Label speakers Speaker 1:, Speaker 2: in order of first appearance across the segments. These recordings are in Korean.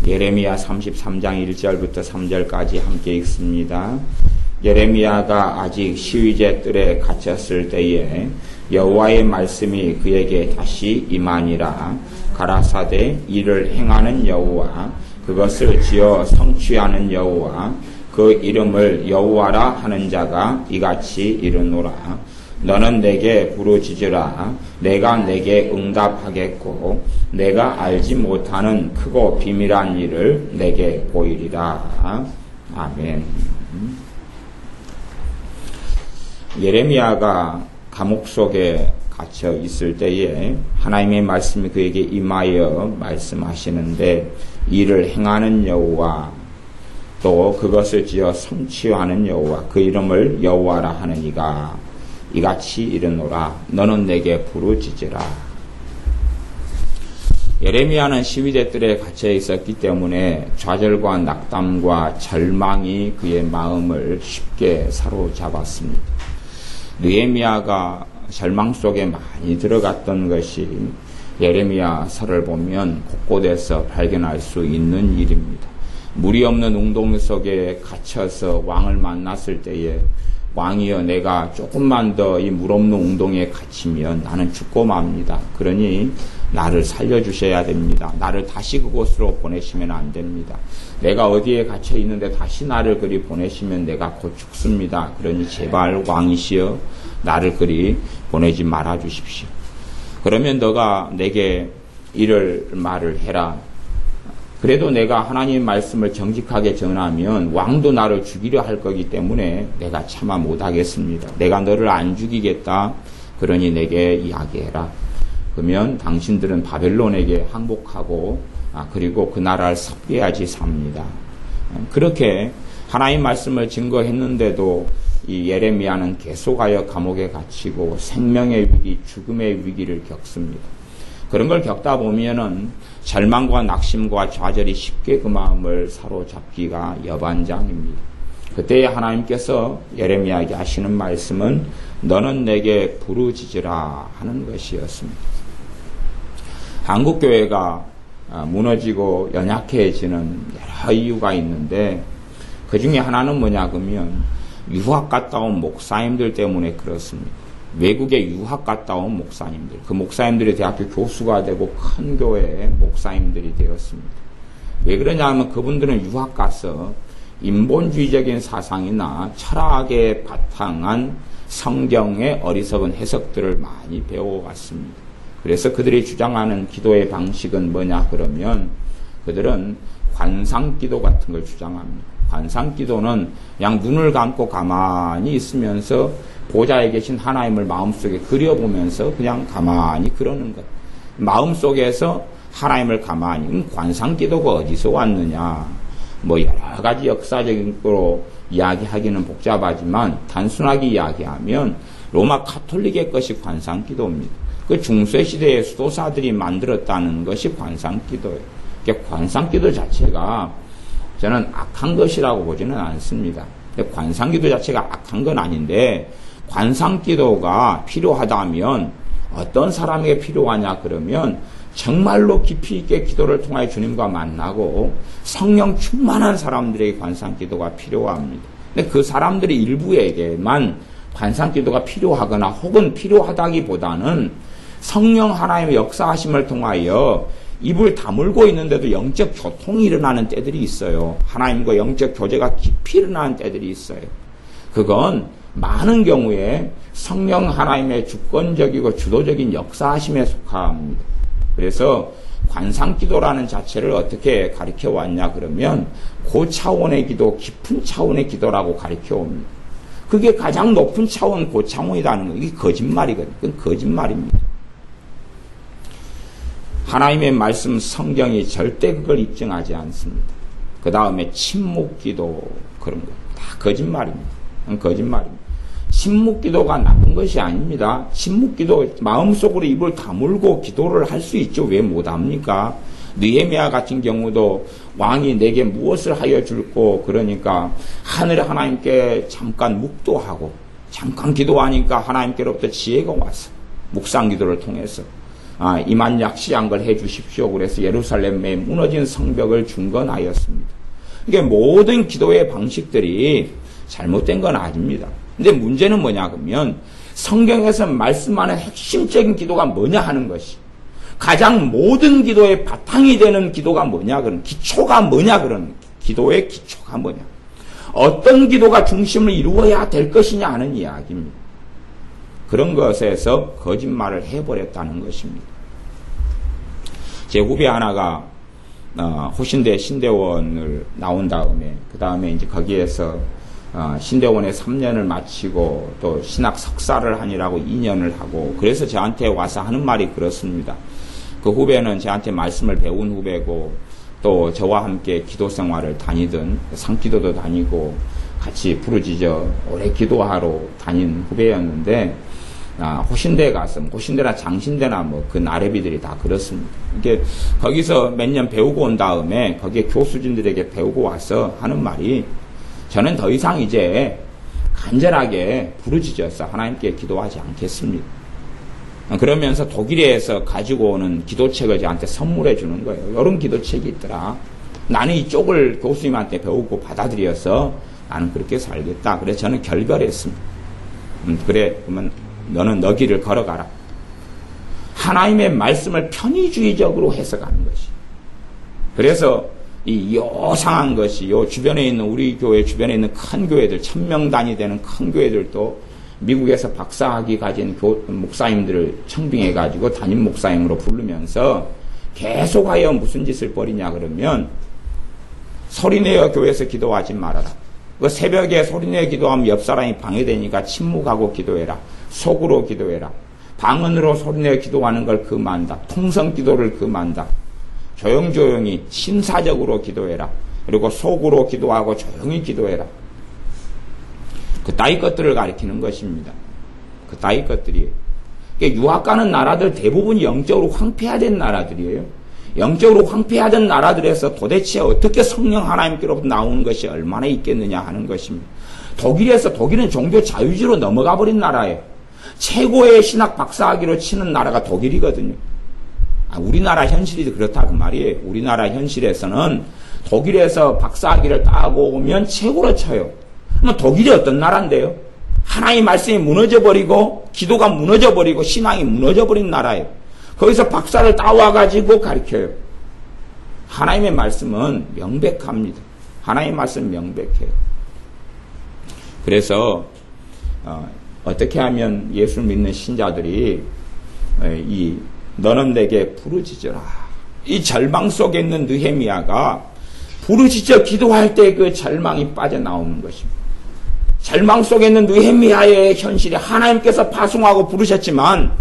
Speaker 1: 예레미야 33장 1절부터 3절까지 함께 읽습니다. 예레미야가 아직 시위제 뜰에 갇혔을 때에 여호와의 말씀이 그에게 다시 임하니라. 가라사대 이를 행하는 여호와, 그것을 지어 성취하는 여호와, 그 이름을 여호와라 하는 자가 이같이 이르노라. 너는 내게 부르짖으라. 내가 내게 응답하겠고 내가 알지 못하는 크고 비밀한 일을 내게 보이리라. 아멘. 예레미야가 감옥 속에 갇혀 있을 때에 하나님의 말씀이 그에게 임하여 말씀하시는데, 이를 행하는 여호와, 또 그것을 지어 성취하는 여호와, 그 이름을 여호와라 하느니가 이같이 이르노라. 너는 내게 부르짖으라. 예레미야는 시위대 뜰에 갇혀 있었기 때문에 좌절과 낙담과 절망이 그의 마음을 쉽게 사로잡았습니다. 느헤미야가 절망 속에 많이 들어갔던 것이 예레미야서를 보면 곳곳에서 발견할 수 있는 일입니다. 물이 없는 웅덩이 속에 갇혀서 왕을 만났을 때에, 왕이여, 내가 조금만 더 이 물 없는 웅덩이에 갇히면 나는 죽고 맙니다. 그러니 나를 살려주셔야 됩니다. 나를 다시 그곳으로 보내시면 안 됩니다. 내가 어디에 갇혀 있는데 다시 나를 그리 보내시면 내가 곧 죽습니다. 그러니 제발 왕이시여 나를 그리 보내지 말아 주십시오. 그러면 너가 내게 이럴 말을 해라. 그래도 내가 하나님의 말씀을 정직하게 전하면 왕도 나를 죽이려 할 거기 때문에 내가 차마 못하겠습니다. 내가 너를 안 죽이겠다. 그러니 내게 이야기해라. 그러면 당신들은 바벨론에게 항복하고 그리고 그 나라를 섭리하지 삽니다. 그렇게 하나님의 말씀을 증거했는데도 이 예레미야는 계속하여 감옥에 갇히고 생명의 위기, 죽음의 위기를 겪습니다. 그런 걸 겪다 보면은 절망과 낙심과 좌절이 쉽게 그 마음을 사로잡기가 여반장입니다. 그때 하나님께서 예레미야에게 하시는 말씀은 너는 내게 부르짖으라 하는 것이었습니다. 한국교회가 무너지고 연약해지는 여러 이유가 있는데, 그 중에 하나는 뭐냐 그러면 유학 갔다 온 목사님들 때문에 그렇습니다. 외국에 유학 갔다 온 목사님들, 그 목사님들이 대학교 교수가 되고 큰 교회의 목사님들이 되었습니다. 왜 그러냐면 그분들은 유학 가서 인본주의적인 사상이나 철학에 바탕한 성경의 어리석은 해석들을 많이 배워왔습니다. 그래서 그들이 주장하는 기도의 방식은 뭐냐 그러면 그들은 관상기도 같은 걸 주장합니다. 관상기도는 그냥 눈을 감고 가만히 있으면서 보좌에 계신 하나님을 마음속에 그려보면서 그냥 가만히 그러는 것. 마음속에서 하나님을 가만히. 관상기도가 어디서 왔느냐. 뭐 여러 가지 역사적인 거로 이야기하기는 복잡하지만 단순하게 이야기하면 로마 카톨릭의 것이 관상기도입니다. 그 중세시대의 수도사들이 만들었다는 것이 관상기도예요. 관상기도 자체가 저는 악한 것이라고 보지는 않습니다. 관상기도 자체가 악한 건 아닌데, 관상기도가 필요하다면 어떤 사람에게 필요하냐 그러면 정말로 깊이 있게 기도를 통하여 주님과 만나고 성령 충만한 사람들에게 관상기도가 필요합니다. 근데 그 사람들의 일부에게만 관상기도가 필요하거나 혹은 필요하다기보다는 성령 하나님의 역사하심을 통하여 입을 다물고 있는데도 영적 교통이 일어나는 때들이 있어요. 하나님과 영적 교제가 깊이 일어나는 때들이 있어요. 그건 많은 경우에 성령 하나님의 주권적이고 주도적인 역사하심에 속합니다. 그래서 관상기도라는 자체를 어떻게 가르쳐 왔냐 그러면 고차원의 기도, 깊은 차원의 기도라고 가르쳐 옵니다. 그게 가장 높은 차원, 고차원이라는 거, 이게 거짓말이거든요. 그건 거짓말입니다. 하나님의 말씀 성경이 절대 그걸 입증하지 않습니다. 그 다음에 침묵기도 그런 거 다 거짓말입니다. 거짓말입니다. 침묵기도가 나쁜 것이 아닙니다. 침묵기도 마음속으로 입을 다물고 기도를 할 수 있죠. 왜 못합니까? 느헤미야 같은 경우도 왕이 내게 무엇을 하여 줄고 그러니까 하늘의 하나님께 잠깐 묵도하고 잠깐 기도하니까 하나님께로부터 지혜가 왔어. 묵상기도를 통해서. 이만약시한 걸 해주십시오. 그래서 예루살렘에 무너진 성벽을 중건하였습니다. 이게 모든 기도의 방식들이 잘못된 건 아닙니다. 근데 문제는 뭐냐 그러면 성경에서 말씀하는 핵심적인 기도가 뭐냐 하는 것이, 가장 모든 기도의 바탕이 되는 기도가 뭐냐, 그런 기초가 뭐냐, 그런 기도의 기초가 뭐냐, 어떤 기도가 중심을 이루어야 될 것이냐 하는 이야기입니다. 그런 것에서 거짓말을 해버렸다는 것입니다. 제 후배 하나가 호신대 신대원을 나온 다음에 그 다음에 이제 거기에서 신대원에 3년을 마치고 또 신학 석사를 하니라고 2년을 하고, 그래서 저한테 와서 하는 말이 그렇습니다. 그 후배는 저한테 말씀을 배운 후배고 또 저와 함께 기도 생활을 다니던 상기도도 다니고 같이 부르짖어 오래 기도하러 다닌 후배였는데, 호신대에 가서 호신대나 장신대나 뭐 그 나래비들이 다 그렇습니다. 이게 거기서 몇 년 배우고 온 다음에 거기에 교수진들에게 배우고 와서 하는 말이, 저는 더 이상 이제 간절하게 부르짖어서 하나님께 기도하지 않겠습니다. 그러면서 독일에서 가지고 오는 기도책을 저한테 선물해 주는 거예요. 이런 기도책이 있더라. 나는 이쪽을 교수님한테 배우고 받아들여서 나는 그렇게 살겠다. 그래서 저는 결별했습니다. 그래, 그러면 너는 너 길을 걸어가라. 하나님의 말씀을 편의주의적으로 해석하는 것이. 그래서 이 요상한 것이 요 주변에 있는 우리 교회 주변에 있는 큰 교회들, 1000명 단위 되는 큰 교회들도 미국에서 박사학위 가진 목사님들을 청빙해가지고 담임 목사님으로 부르면서 계속하여 무슨 짓을 벌이냐 그러면, 소리내어 교회에서 기도하지 말아라. 그 새벽에 소리내어 기도하면 옆 사람이 방해되니까 침묵하고 기도해라. 속으로 기도해라. 방언으로 소리내어 기도하는 걸 금한다. 통성 기도를 금한다. 조용조용히 신사적으로 기도해라. 그리고 속으로 기도하고 조용히 기도해라. 그 따위 것들을 가리키는 것입니다. 그 따위 것들이. 유학 가는 나라들 대부분 영적으로 황폐화된 나라들이에요. 영적으로 황폐화된 나라들에서 도대체 어떻게 성령 하나님께로부터 나오는 것이 얼마나 있겠느냐 하는 것입니다. 독일은 종교 자유주의로 넘어가 버린 나라예요. 최고의 신학 박사학위로 치는 나라가 독일이거든요. 우리나라 현실이 그렇다 그 말이에요. 우리나라 현실에서는 독일에서 박사학위를 따고 오면 최고로 쳐요. 그러면 독일이 어떤 나라인데요? 하나님의 말씀이 무너져버리고 기도가 무너져버리고 신앙이 무너져버린 나라예요. 거기서 박사를 따와가지고 가르쳐요. 하나님의 말씀은 명백합니다. 하나님의 말씀은 명백해요. 그래서 어떻게 하면 예수를 믿는 신자들이 너는 내게 부르짖어라. 이 절망 속에 있는 느헤미야가 부르짖어 기도할 때 그 절망이 빠져나오는 것입니다. 절망 속에 있는 느헤미야의 현실이 하나님께서 파송하고 부르셨지만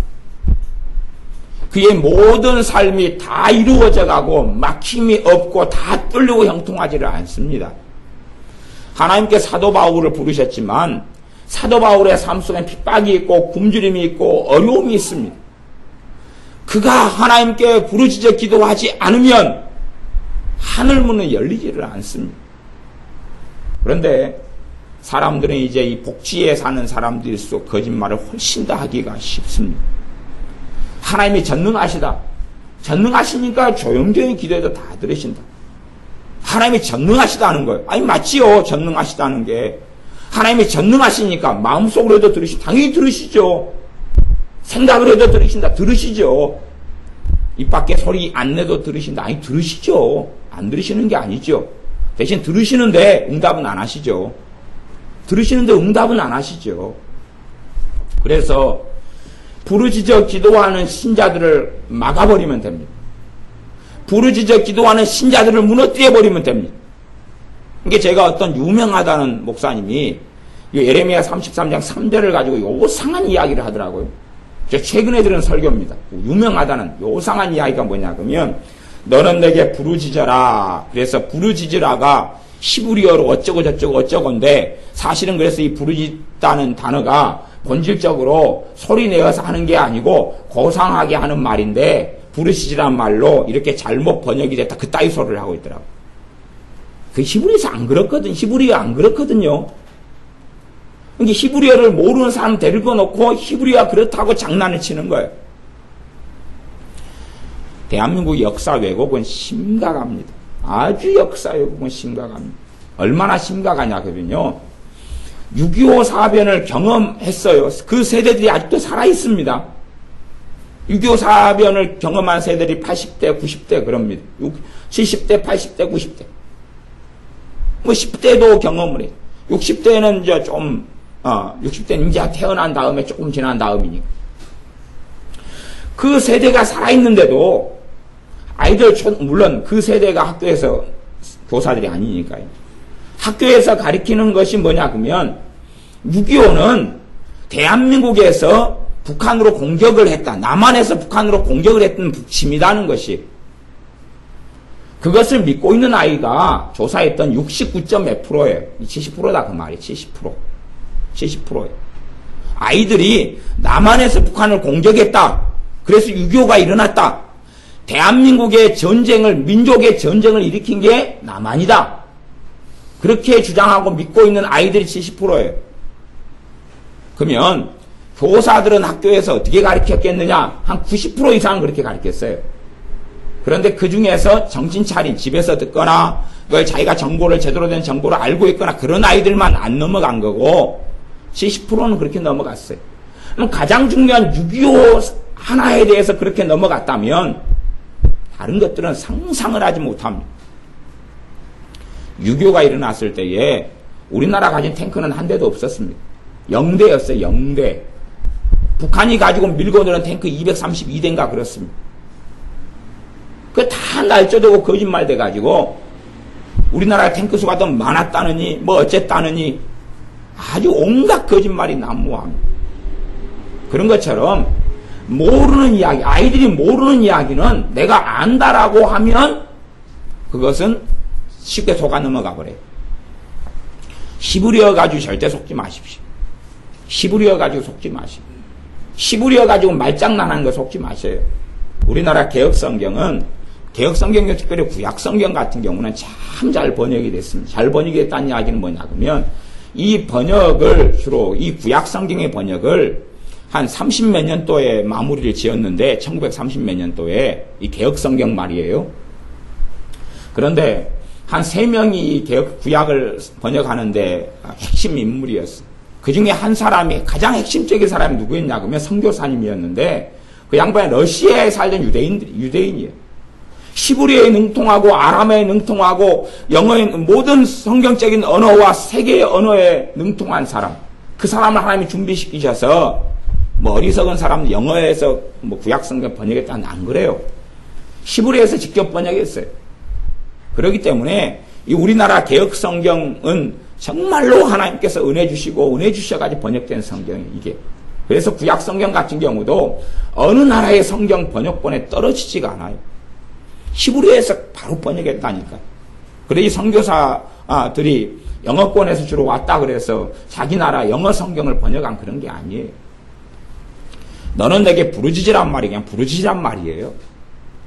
Speaker 1: 그의 모든 삶이 다 이루어져 가고 막힘이 없고 다 뚫리고 형통하지를 않습니다. 하나님께 사도 바울을 부르셨지만 사도 바울의 삶 속에 핍박이 있고 굶주림이 있고 어려움이 있습니다. 그가 하나님께 부르짖어 기도하지 않으면 하늘 문은 열리지를 않습니다. 그런데 사람들은 이제 이 복지에 사는 사람들일수록 거짓말을 훨씬 더 하기가 쉽습니다. 하나님이 전능하시다. 전능하시니까 조용조용히 기도해도 다 들으신다. 하나님이 전능하시다는 거예요. 아니 맞지요. 전능하시다는 게. 하나님이 전능하시니까 마음속으로 해도 들으시죠. 당연히 들으시죠. 생각을 해도 들으신다. 들으시죠. 입 밖에 소리 안 내도 들으신다. 아니 들으시죠. 안 들으시는 게 아니죠. 대신 들으시는데 응답은 안 하시죠. 들으시는데 응답은 안 하시죠. 그래서 부르짖어 기도하는 신자들을 막아버리면 됩니다. 부르짖어 기도하는 신자들을 무너뜨려버리면 됩니다. 이게 제가 어떤 유명하다는 목사님이 예레미야 33장 3절을 가지고 요상한 이야기를 하더라고요. 제가 최근에 들은 설교입니다. 유명하다는 요상한 이야기가 뭐냐 그러면 너는 내게 부르짖어라. 그래서 부르짖으라가 히브리어로 어쩌고 저쩌고 어쩌고인데 사실은 그래서 이 부르짖다는 단어가 본질적으로 소리 내어서 하는 게 아니고 고상하게 하는 말인데 부르짖으란 말로 이렇게 잘못 번역이 됐다. 그 따위 소리를 하고 있더라고. 그 히브리어에서 안 그렇거든. 히브리어 안 그렇거든요. 이게 히브리어를 모르는 사람 데리고 놓고 히브리어가 그렇다고 장난을 치는 거예요. 대한민국 역사 왜곡은 심각합니다. 아주 역사 왜곡은 심각합니다. 얼마나 심각하냐면요. 6.25 사변을 경험했어요. 그 세대들이 아직도 살아있습니다. 6.25 사변을 경험한 세대들이 80대, 90대 그럽니다. 70대, 80대, 90대. 뭐 10대도 경험을 해요. 60대는 이제 60대는 이제 태어난 다음에 조금 지난 다음이니까. 그 세대가 살아있는데도 아이들, 물론 그 세대가 학교에서 교사들이 아니니까요. 학교에서 가르치는 것이 뭐냐 그러면 6.25는 대한민국에서 북한으로 공격을 했다. 남한에서 북한으로 공격을 했던 북침이라는 것이 그것을 믿고 있는 아이가 조사했던 69.몇 %예요. 70%다 그 말이 70%. 70%예요. 아이들이 남한에서 북한을 공격했다. 그래서 6.25가 일어났다. 대한민국의 전쟁을, 민족의 전쟁을 일으킨 게 남한이다. 그렇게 주장하고 믿고 있는 아이들이 70%예요. 그러면 교사들은 학교에서 어떻게 가르쳤겠느냐? 한 90% 이상은 그렇게 가르쳤어요. 그런데 그 중에서 정신 차린 집에서 듣거나 그걸 자기가 정보를 제대로 된 정보를 알고 있거나 그런 아이들만 안 넘어간 거고 70%는 그렇게 넘어갔어요. 그럼 가장 중요한 6.25 하나에 대해서 그렇게 넘어갔다면 다른 것들은 상상을 하지 못합니다. 6.25가 일어났을 때에 우리나라 가진 탱크는 한 대도 없었습니다. 0대였어요. 0대. 북한이 가지고 밀고 들은 탱크 232대인가 그렇습니다. 그 다 날조되고 거짓말 돼가지고 우리나라 탱크 수가 더 많았다느니 뭐 어쨌다느니 아주 온갖 거짓말이 난무합니다. 그런 것처럼 모르는 이야기, 아이들이 모르는 이야기는 내가 안다라고 하면 그것은 쉽게 속아 넘어가 버려요. 시부리어가지고 절대 속지 마십시오. 시부리어가지고 속지 마시고. 시부리어가지고 말장난하는 거 속지 마세요. 우리나라 개혁성경은, 개혁성경 특별히 구약성경 같은 경우는 참 잘 번역이 됐습니다. 잘 번역이 됐다는 이야기는 뭐냐 그러면 이 번역을 주로 이 구약성경의 번역을 한 30몇 년도에 마무리를 지었는데 1930몇 년도에 이 개혁성경 말이에요. 그런데 한 3명이 이 구약을 번역하는데 핵심 인물이었어요. 그 중에 한 사람이 가장 핵심적인 사람이 누구였냐 그러면 선교사님이었는데 그 양반이 러시아에 살던 유대인이에요. 시브리어에 능통하고 아람어에 능통하고 영어의 모든 성경적인 언어와 세계의 언어에 능통한 사람. 그 사람을 하나님이 준비시키셔서 뭐 어리석은 사람들 영어에서 뭐 구약성경 번역했다는 안 그래요. 시브리어에서 직접 번역했어요. 그렇기 때문에 이 우리나라 개혁성경은 정말로 하나님께서 은혜 주시고 은혜 주셔가지고 번역된 성경이 이게. 그래서 구약성경 같은 경우도 어느 나라의 성경 번역본에 떨어지지가 않아요. 히브리어에서 바로 번역했다니까. 그래 이 선교사들이 영어권에서 주로 왔다 그래서 자기 나라 영어 성경을 번역한 그런 게 아니에요. 너는 내게 부르짖으란 말이 그냥 부르짖으란 말이에요.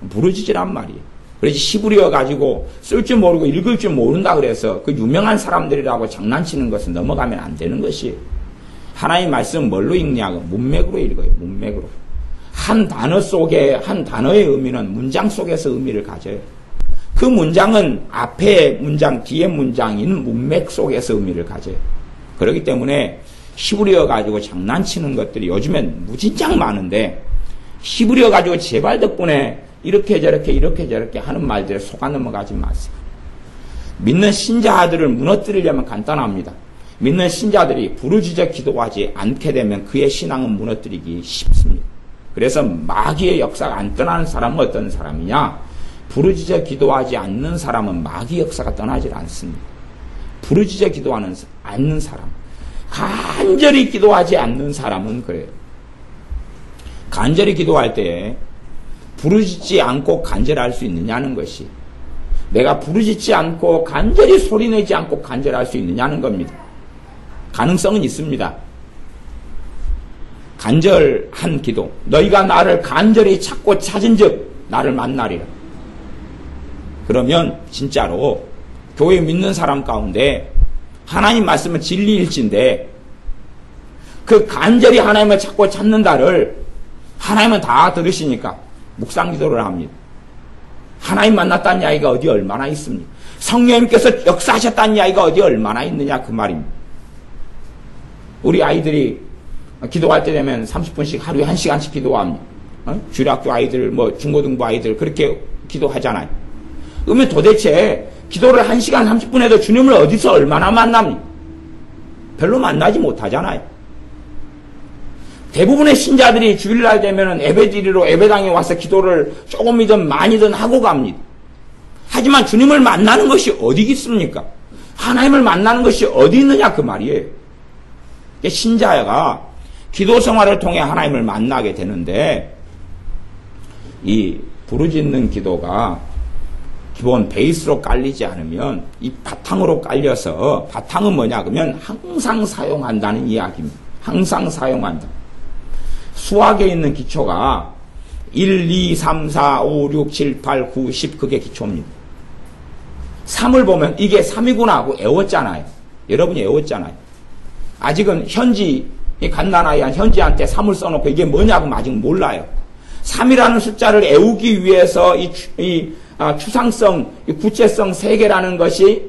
Speaker 1: 부르짖으란 말이에요. 그래서 히브리어 가지고 쓸 줄 모르고 읽을 줄 모른다 그래서 그 유명한 사람들이라고 장난치는 것은 넘어가면 안 되는 것이에요. 하나님 말씀 뭘로 읽냐고 문맥으로 읽어요. 문맥으로. 한 단어 속에 한 단어의 의미는 문장 속에서 의미를 가져요. 그 문장은 앞에 문장, 뒤에 문장인 문맥 속에서 의미를 가져요. 그렇기 때문에 히브리어 가지고 장난치는 것들이 요즘엔 무진장 많은데 히브리어 가지고 제발 덕분에 이렇게 저렇게 하는 말들에 속아 넘어가지 마세요. 믿는 신자들을 무너뜨리려면 간단합니다. 믿는 신자들이 부르짖어 기도하지 않게 되면 그의 신앙은 무너뜨리기 쉽습니다. 그래서 마귀의 역사가 안 떠나는 사람은 어떤 사람이냐? 부르짖어 기도하지 않는 사람은 마귀 역사가 떠나질 않습니다. 부르짖어 기도하는 않는 사람, 간절히 기도하지 않는 사람은 그래요. 간절히 기도할 때 부르짖지 않고 간절할 수 있느냐는 것이, 내가 부르짖지 않고 간절히 소리내지 않고 간절할 수 있느냐는 겁니다. 가능성은 있습니다. 간절한 기도. 너희가 나를 간절히 찾고 찾은 즉 나를 만나리라. 그러면 진짜로 교회 믿는 사람 가운데 하나님 말씀은 진리일진데 그 간절히 하나님을 찾고 찾는다를 하나님은 다 들으시니까 묵상 기도를 합니다. 하나님 만났다는 이야기가 어디 얼마나 있습니까? 성령님께서 역사하셨다는 이야기가 어디 얼마나 있느냐 그 말입니다. 우리 아이들이 기도할 때 되면 30분씩 하루에 1시간씩 기도합니다. 주일학교 아이들, 중고등부 아이들 그렇게 기도하잖아요. 그러면 도대체 기도를 1시간 30분 해도 주님을 어디서 얼마나 만납니까? 별로 만나지 못하잖아요. 대부분의 신자들이 주일날 되면 예배드리러 예배당에 와서 기도를 조금이든 많이든 하고 갑니다. 하지만 주님을 만나는 것이 어디 있습니까? 하나님을 만나는 것이 어디 있느냐 그 말이에요. 신자가 기도 생활을 통해 하나님을 만나게 되는데 이 부르짖는 기도가 기본 베이스로 깔리지 않으면 이 바탕으로 깔려서 바탕은 뭐냐 그러면 항상 사용한다는 이야기입니다. 항상 사용한다. 수학에 있는 기초가 1, 2, 3, 4, 5, 6, 7, 8, 9, 10 그게 기초입니다. 3을 보면 이게 3이구나 하고 외웠잖아요. 여러분이 외웠잖아요. 아직은 갓난아이한 현지한테 3을 써놓고 이게 뭐냐고 아직 몰라요. 3이라는 숫자를 외우기 위해서 추상성, 구체성 세계라는 것이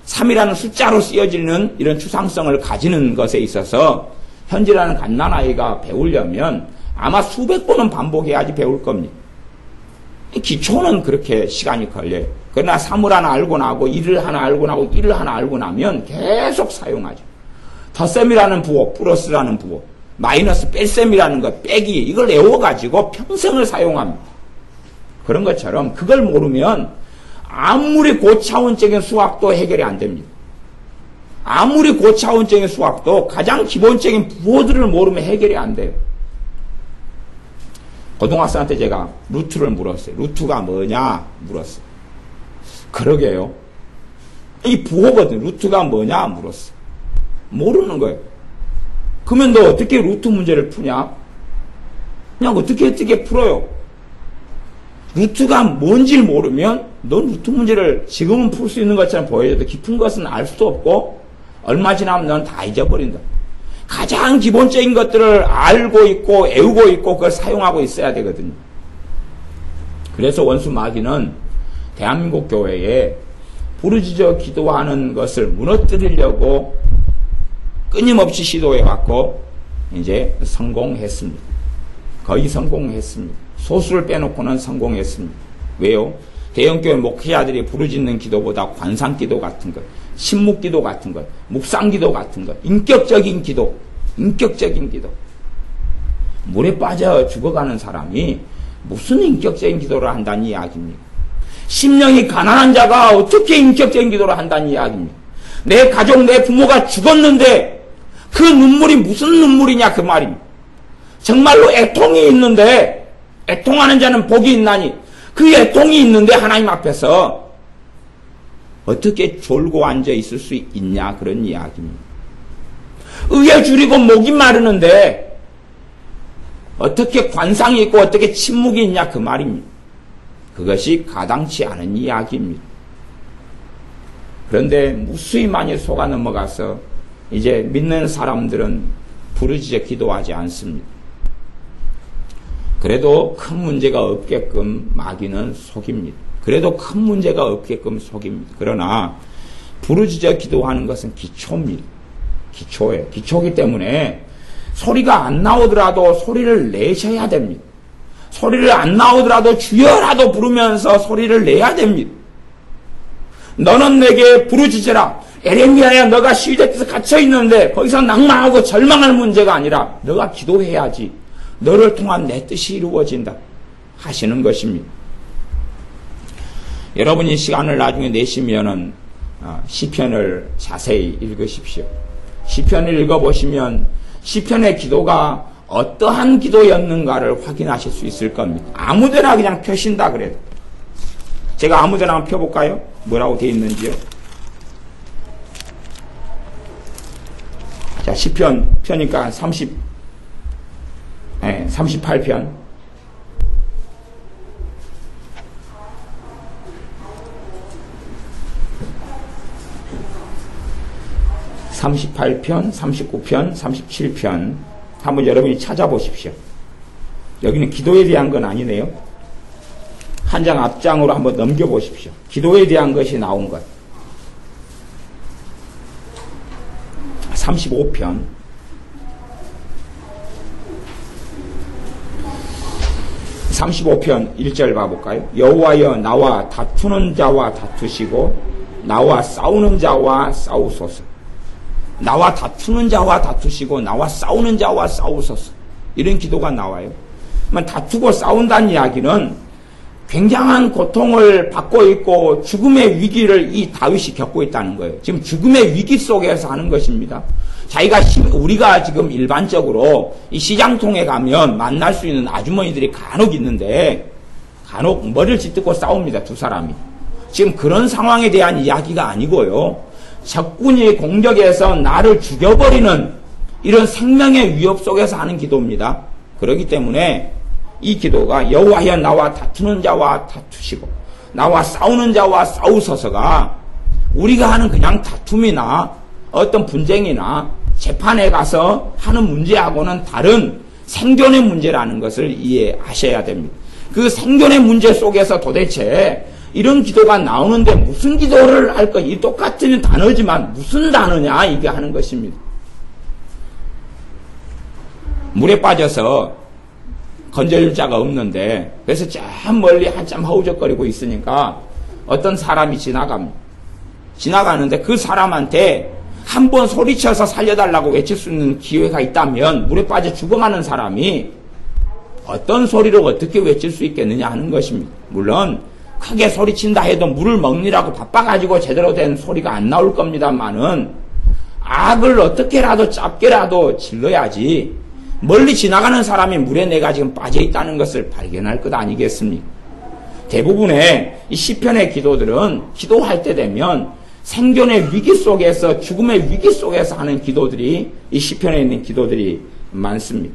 Speaker 1: 3이라는 숫자로 쓰여지는 이런 추상성을 가지는 것에 있어서 현지라는 갓난아이가 배우려면 아마 수백 번은 반복해야지 배울 겁니다. 기초는 그렇게 시간이 걸려요. 그러나 3을 하나 알고 나고 1을 하나 알고 나고 1을 하나 알고 나면 계속 사용하죠. 덧셈이라는 부호, 플러스라는 부호, 마이너스 뺄셈이라는 것, 빼기 이걸 외워가지고 평생을 사용합니다. 그런 것처럼 그걸 모르면 아무리 고차원적인 수학도 해결이 안 됩니다. 아무리 고차원적인 수학도 가장 기본적인 부호들을 모르면 해결이 안 돼요. 고등학생한테 제가 루트를 물었어요. 루트가 뭐냐 물었어요. 그러게요. 이 부호거든. 루트가 뭐냐 물었어요. 모르는 거예요. 그러면 너 어떻게 루트 문제를 푸냐? 그냥 어떻게 풀어요? 루트가 뭔지 모르면 너 루트 문제를 지금은 풀 수 있는 것처럼 보여도 깊은 것은 알 수도 없고 얼마 지나면 넌 다 잊어버린다. 가장 기본적인 것들을 알고 있고 외우고 있고 그걸 사용하고 있어야 되거든요. 그래서 원수 마귀는 대한민국 교회에 부르짖어 기도하는 것을 무너뜨리려고 끊임없이 시도해왔고 이제 성공했습니다. 거의 성공했습니다. 소수를 빼놓고는 성공했습니다. 왜요? 대형교회 목회자들이 부르짖는 기도보다 관상기도 같은 것, 신묵기도 같은 것, 묵상기도 같은 것, 인격적인 기도, 물에 빠져 죽어가는 사람이 무슨 인격적인 기도를 한다는 이야기입니까? 심령이 가난한 자가 어떻게 인격적인 기도를 한다는 이야기입니까? 내 가족, 내 부모가 죽었는데 그 눈물이 무슨 눈물이냐 그 말입니다. 정말로 애통이 있는데 애통하는 자는 복이 있나니 그 애통이 있는데 하나님 앞에서 어떻게 졸고 앉아 있을 수 있냐 그런 이야기입니다. 의에 줄이고 목이 마르는데 어떻게 관상이 있고 어떻게 침묵이 있냐 그 말입니다. 그것이 가당치 않은 이야기입니다. 그런데 무수히 많이 속아 넘어가서 이제 믿는 사람들은 부르짖어 기도하지 않습니다. 그래도 큰 문제가 없게끔 마귀는 속입니다. 그래도 큰 문제가 없게끔 속입니다. 그러나 부르짖어 기도하는 것은 기초입니다. 기초예요. 기초이기 때문에 소리가 안 나오더라도 소리를 내셔야 됩니다. 소리를 안 나오더라도 주여라도 부르면서 소리를 내야 됩니다. 너는 내게 부르짖으라. 에레미야야 너가 시대에서 갇혀있는데 거기서 낭망하고 절망할 문제가 아니라 너가 기도해야지. 너를 통한 내 뜻이 이루어진다 하시는 것입니다. 여러분이 시간을 나중에 내시면은 시편을 자세히 읽으십시오. 시편을 읽어보시면 시편의 기도가 어떠한 기도였는가를 확인하실 수 있을 겁니다. 아무데나 그냥 펴신다 그래도. 제가 아무데나 한번 펴볼까요? 뭐라고 되어 있는지요? 자, 시편 펴니까 38편. (38편) (39편) (37편) 한번 여러분이 찾아보십시오. 여기는 기도에 대한 건 아니네요. 한 장 앞장으로 한번 넘겨보십시오. 기도에 대한 것이 나온 것. 35편. 35편 1절 봐볼까요? 여호와여 나와 다투는 자와 다투시고 나와 싸우는 자와 싸우소서. 나와 다투는 자와 다투시고 나와 싸우는 자와 싸우소서. 이런 기도가 나와요. 다투고 싸운다는 이야기는 굉장한 고통을 받고 있고 죽음의 위기를 이 다윗이 겪고 있다는 거예요. 지금 죽음의 위기 속에서 하는 것입니다. 우리가 지금 일반적으로 이 시장통에 가면 만날 수 있는 아주머니들이 간혹 있는데 간혹 머리를 짓고 싸웁니다. 두 사람이. 지금 그런 상황에 대한 이야기가 아니고요. 적군이 공격해서 나를 죽여버리는 이런 생명의 위협 속에서 하는 기도입니다. 그렇기 때문에 이 기도가 여호와여 나와 다투는 자와 다투시고 나와 싸우는 자와 싸우소서가 우리가 하는 그냥 다툼이나 어떤 분쟁이나 재판에 가서 하는 문제하고는 다른 생존의 문제라는 것을 이해하셔야 됩니다. 그 생존의 문제 속에서 도대체 이런 기도가 나오는데 무슨 기도를 할까? 이 똑같은 단어지만 무슨 단어냐 이게 하는 것입니다. 물에 빠져서 건져줄 자가 없는데 그래서 저 멀리 한참 허우적거리고 있으니까 어떤 사람이 지나가는데 그 사람한테 한번 소리쳐서 살려달라고 외칠 수 있는 기회가 있다면 물에 빠져 죽어가는 사람이 어떤 소리를 어떻게 외칠 수 있겠느냐 하는 것입니다. 물론 크게 소리친다 해도 물을 먹느라고 바빠가지고 제대로 된 소리가 안 나올 겁니다만은 악을 어떻게라도 짧게라도 질러야지 멀리 지나가는 사람이 물에 내가 지금 빠져있다는 것을 발견할 것 아니겠습니까? 대부분의 이 시편의 기도들은 기도할 때 되면 생존의 위기 속에서 죽음의 위기 속에서 하는 기도들이 이 시편에 있는 기도들이 많습니다.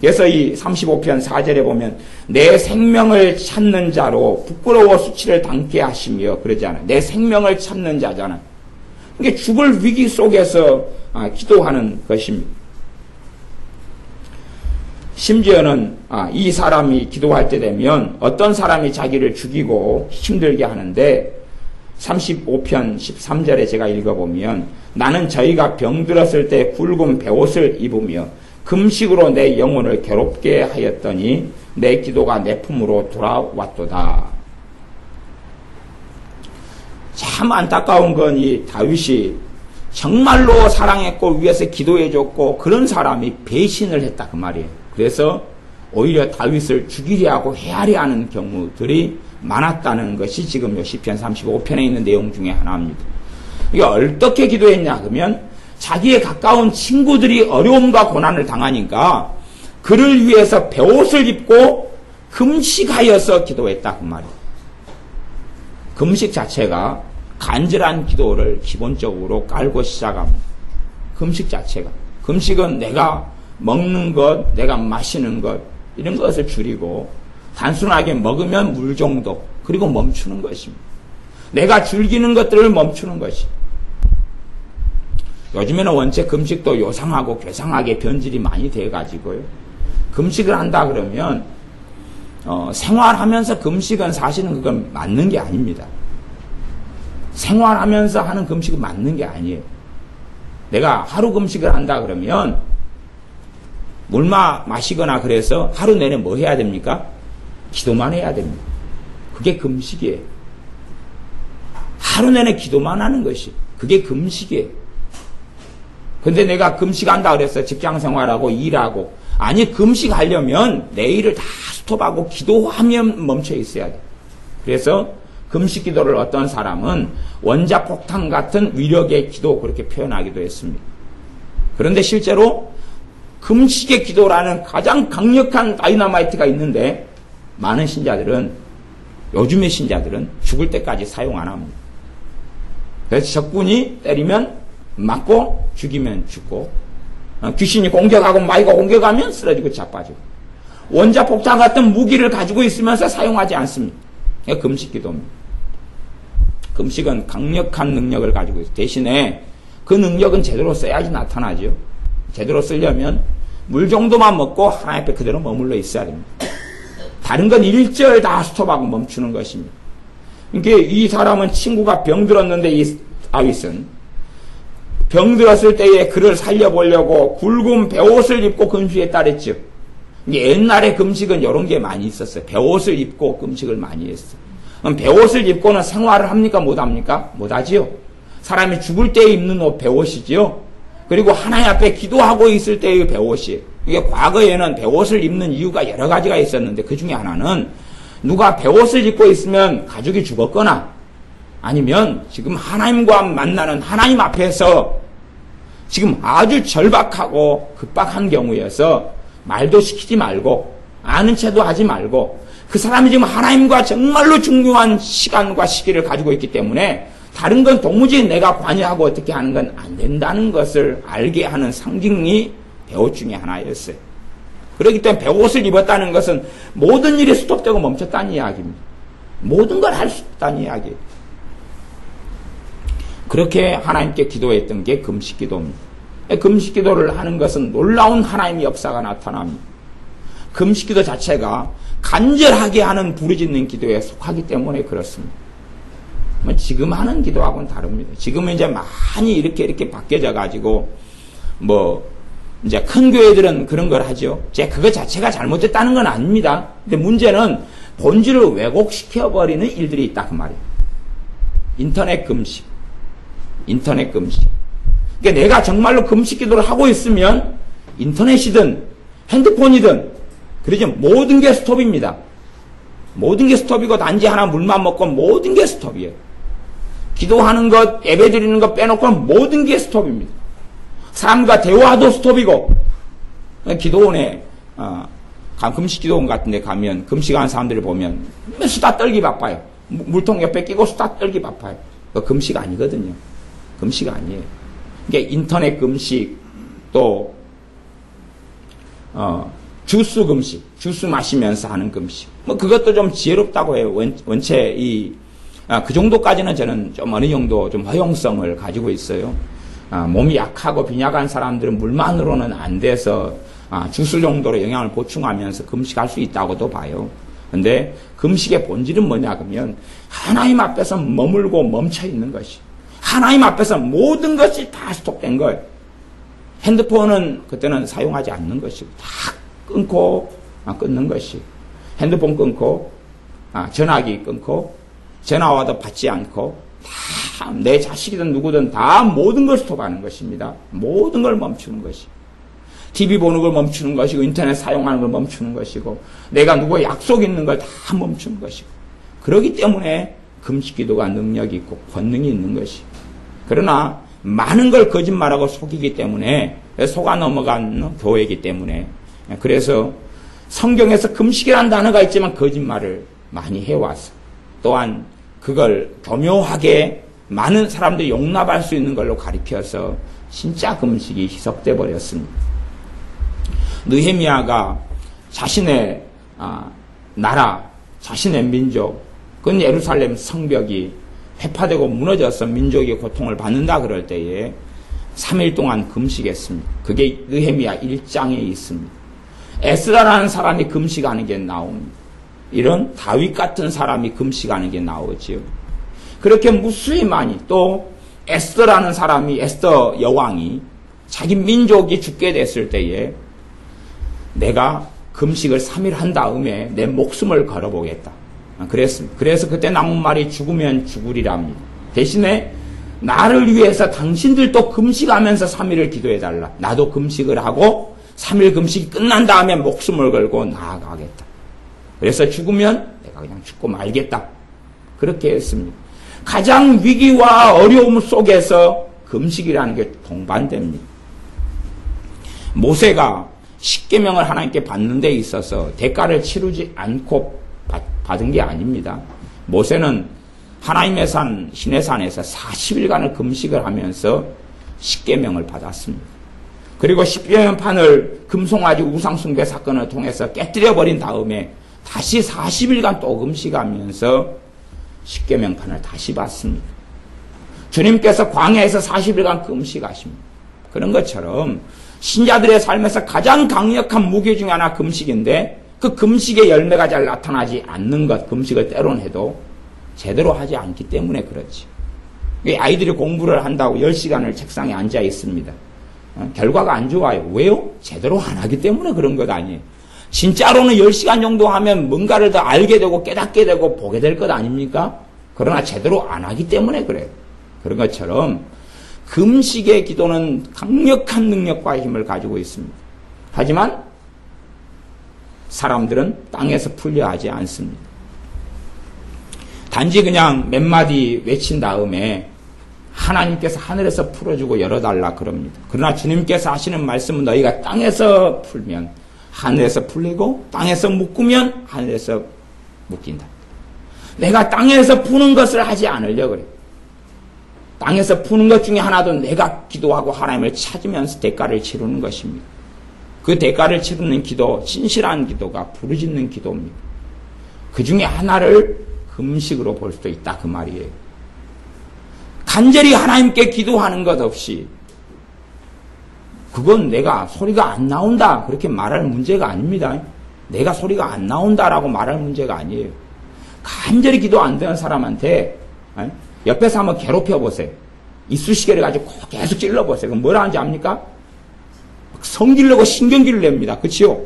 Speaker 1: 그래서 이 35편 4절에 보면 내 생명을 찾는 자로 부끄러워 수치를 당케 하시며 그러잖아요. 내 생명을 찾는 자잖아요. 이게 죽을 위기 속에서 기도하는 것입니다. 심지어는 이 사람이 기도할 때 되면 어떤 사람이 자기를 죽이고 힘들게 하는데 35편 13절에 제가 읽어보면 나는 저희가 병들었을 때 굵은 베옷을 입으며 금식으로 내 영혼을 괴롭게 하였더니 내 기도가 내 품으로 돌아왔도다. 참 안타까운 건 이 다윗이 정말로 사랑했고 위해서 기도해줬고 그런 사람이 배신을 했다 그 말이에요. 그래서 오히려 다윗을 죽이려 하고 해하려 하는 경우들이 많았다는 것이 지금 시편 35편에 있는 내용 중에 하나입니다. 이게 어떻게 기도했냐 그러면 자기의 가까운 친구들이 어려움과 고난을 당하니까 그를 위해서 베옷을 입고 금식하여서 기도했다 그 말이에요. 금식 자체가 간절한 기도를 기본적으로 깔고 시작합니다. 금식 자체가. 금식은 내가 먹는 것, 내가 마시는 것 이런 것을 줄이고 단순하게 먹으면 물 정도 그리고 멈추는 것입니다. 내가 즐기는 것들을 멈추는 것이. 요즘에는 원체 금식도 요상하고 괴상하게 변질이 많이 돼가지고요. 금식을 한다 그러면 생활하면서 금식은 사실은 그건 맞는 게 아닙니다. 생활하면서 하는 금식은 맞는 게 아니에요. 내가 하루 금식을 한다 그러면 물만 마시거나 그래서 하루 내내 뭐 해야 됩니까? 기도만 해야 됩니다. 그게 금식이에요. 하루 내내 기도만 하는 것이 그게 금식이에요. 근데 내가 금식한다 그래서 직장생활하고 일하고 아니 금식하려면 내 일을 다 스톱하고 기도하면 멈춰 있어야 돼. 그래서 금식 기도를 어떤 사람은 원자폭탄 같은 위력의 기도 그렇게 표현하기도 했습니다. 그런데 실제로 금식의 기도라는 가장 강력한 다이너마이트가 있는데 많은 신자들은 요즘의 신자들은 죽을 때까지 사용 안 합니다. 그래서 적군이 때리면 맞고 죽이면 죽고 귀신이 공격하고 마귀가 공격하면 쓰러지고 자빠지고 원자폭탄 같은 무기를 가지고 있으면서 사용하지 않습니다. 금식 기도입니다. 금식은 강력한 능력을 가지고 있어요. 대신에 그 능력은 제대로 써야지 나타나죠. 제대로 쓰려면 물 정도만 먹고 하나님 앞에 그대로 머물러 있어야 됩니다. 다른 건 일절 다 스톱하고 멈추는 것입니다. 그러니까 이 사람은 친구가 병들었는데 이 다윗은 병들었을 때에 그를 살려보려고 굵은 베옷을 입고 금식에 따랐죠. 옛날에 금식은 이런 게 많이 있었어요. 베옷을 입고 금식을 많이 했어요. 그럼 베옷을 입고는 생활을 합니까? 못합니까? 못하지요. 사람이 죽을 때 입는 옷 베옷이지요. 그리고 하나님 앞에 기도하고 있을 때의 베옷이에요. 이게 과거에는 베옷을 입는 이유가 여러 가지가 있었는데 그 중에 하나는 누가 베옷을 입고 있으면 가족이 죽었거나 아니면 지금 하나님과 만나는 하나님 앞에서 지금 아주 절박하고 급박한 경우여서 말도 시키지 말고 아는 체도 하지 말고 그 사람이 지금 하나님과 정말로 중요한 시간과 시기를 가지고 있기 때문에 다른 건 도무지 내가 관여하고 어떻게 하는 건 안 된다는 것을 알게 하는 상징이 베옷 중에 하나였어요. 그렇기 때문에 베옷을 입었다는 것은 모든 일이 스톱되고 멈췄다는 이야기입니다. 모든 걸 할 수 있다는 이야기예요. 그렇게 하나님께 기도했던 게 금식 기도입니다. 금식 기도를 하는 것은 놀라운 하나님의 역사가 나타납니다. 금식 기도 자체가 간절하게 하는 부르짖는 기도에 속하기 때문에 그렇습니다. 지금 하는 기도하고는 다릅니다. 지금은 이제 많이 이렇게 바뀌어져 가지고 이제 큰 교회들은 그런 걸 하죠. 그거 자체가 잘못됐다는 건 아닙니다. 근데 문제는 본질을 왜곡시켜버리는 일들이 있다 그 말이에요. 인터넷 금식. 그러니까 내가 정말로 금식 기도를 하고 있으면 인터넷이든 핸드폰이든 그러죠. 모든 게 스톱입니다. 모든 게 스톱이고 단지 하나 물만 먹고 모든 게 스톱이에요. 기도하는 것, 예배 드리는 것 빼놓고 모든 게 스톱입니다. 사람과 대화도 스톱이고 기도원에 금식 기도원 같은 데 가면 금식하는 사람들을 보면 수다 떨기 바빠요. 물통 옆에 끼고 수다 떨기 바빠요. 그거 금식 아니거든요. 금식 아니에요. 그러니까 인터넷 금식 또 주스 금식, 주스 마시면서 하는 금식. 그것도 좀 지혜롭다고 해요. 원체 그 정도까지는 저는 좀 어느 정도 좀 허용성을 가지고 있어요. 몸이 약하고 빈약한 사람들은 물만으로는 안 돼서 주스 정도로 영양을 보충하면서 금식할 수 있다고도 봐요. 근데 금식의 본질은 뭐냐 그러면 하나님 앞에서 머물고 멈춰 있는 것이. 하나님 앞에서 모든 것이 다 스톱된 거예요. 핸드폰은 그때는 사용하지 않는 것이고 다 끊고 끊는 것이. 핸드폰 끊고 전화기 끊고 전화 와도 받지 않고 다 내 자식이든 누구든 다 모든 걸 스톱하는 것입니다. 모든 걸 멈추는 것이. TV 보는 걸 멈추는 것이고 인터넷 사용하는 걸 멈추는 것이고 내가 누구와 약속 있는 걸 다 멈추는 것이고 그렇기 때문에 금식 기도가 능력이 있고 권능이 있는 것이. 그러나 많은 걸 거짓말하고 속이기 때문에 속아 넘어간 교회이기 때문에 그래서 성경에서 금식이라는 단어가 있지만 거짓말을 많이 해왔어. 또한 그걸 교묘하게 많은 사람들이 용납할 수 있는 걸로 가리켜서 진짜 금식이 희석돼 버렸습니다. 느헤미야가 자신의 나라, 자신의 민족, 그건 예루살렘 성벽이 회파되고 무너져서 민족의 고통을 받는다 그럴 때에 3일 동안 금식했습니다. 그게 느헤미야 1장에 있습니다. 에스라라는 사람이 금식하는 게 나옵니다. 이런 다윗 같은 사람이 금식하는 게 나오지요. 그렇게 무수히 많이 또 에스더라는 사람이 에스더 여왕이 자기 민족이 죽게 됐을 때에 내가 금식을 3일 한 다음에 내 목숨을 걸어보겠다. 그랬습니다. 그래서 그때 나온 말이 죽으면 죽으리랍니다. 대신에 나를 위해서 당신들도 금식하면서 3일을 기도해달라. 나도 금식을 하고 3일 금식이 끝난 다음에 목숨을 걸고 나아가겠다. 그래서 죽으면 내가 그냥 죽고 말겠다. 그렇게 했습니다. 가장 위기와 어려움 속에서 금식이라는 게 동반됩니다. 모세가 십계명을 하나님께 받는 데 있어서 대가를 치르지 않고 받은 게 아닙니다. 모세는 하나님의 산 시내산에서 40일간을 금식을 하면서 십계명을 받았습니다. 그리고 십계명판을 금송아지 우상숭배 사건을 통해서 깨뜨려버린 다음에 다시 40일간 또 금식하면서 십계명판을 다시 받습니다. 주님께서 광야에서 40일간 금식하십니다. 그런 것처럼 신자들의 삶에서 가장 강력한 무기 중에 하나 금식인데 그 금식의 열매가 잘 나타나지 않는 것, 금식을 때론 해도 제대로 하지 않기 때문에 그렇지. 아이들이 공부를 한다고 10시간을 책상에 앉아 있습니다. 결과가 안 좋아요. 왜요? 제대로 안 하기 때문에 그런 것 아니에요. 진짜로는 10시간 정도 하면 뭔가를 더 알게 되고 깨닫게 되고 보게 될 것 아닙니까? 그러나 제대로 안 하기 때문에 그래요. 그런 것처럼 금식의 기도는 강력한 능력과 힘을 가지고 있습니다. 하지만 사람들은 땅에서 풀려 하지 않습니다. 단지 그냥 몇 마디 외친 다음에 하나님께서 하늘에서 풀어주고 열어달라 그럽니다. 그러나 주님께서 하시는 말씀은 너희가 땅에서 풀면 하늘에서 풀리고 땅에서 묶으면 하늘에서 묶인다. 내가 땅에서 푸는 것을 하지 않으려고 그래요. 땅에서 푸는 것 중에 하나도 내가 기도하고 하나님을 찾으면서 대가를 치르는 것입니다. 그 대가를 치르는 기도, 진실한 기도가 부르짖는 기도입니다. 그 중에 하나를 금식으로 볼 수도 있다 그 말이에요. 간절히 하나님께 기도하는 것 없이 그건 내가 소리가 안 나온다 그렇게 말할 문제가 아닙니다. 내가 소리가 안 나온다라고 말할 문제가 아니에요. 간절히 기도 안 되는 사람한테 옆에서 한번 괴롭혀보세요. 이쑤시개를 가지고 계속 찔러보세요. 그럼 뭐라 하는지 압니까? 성질내고 신경질을 냅니다. 그치요?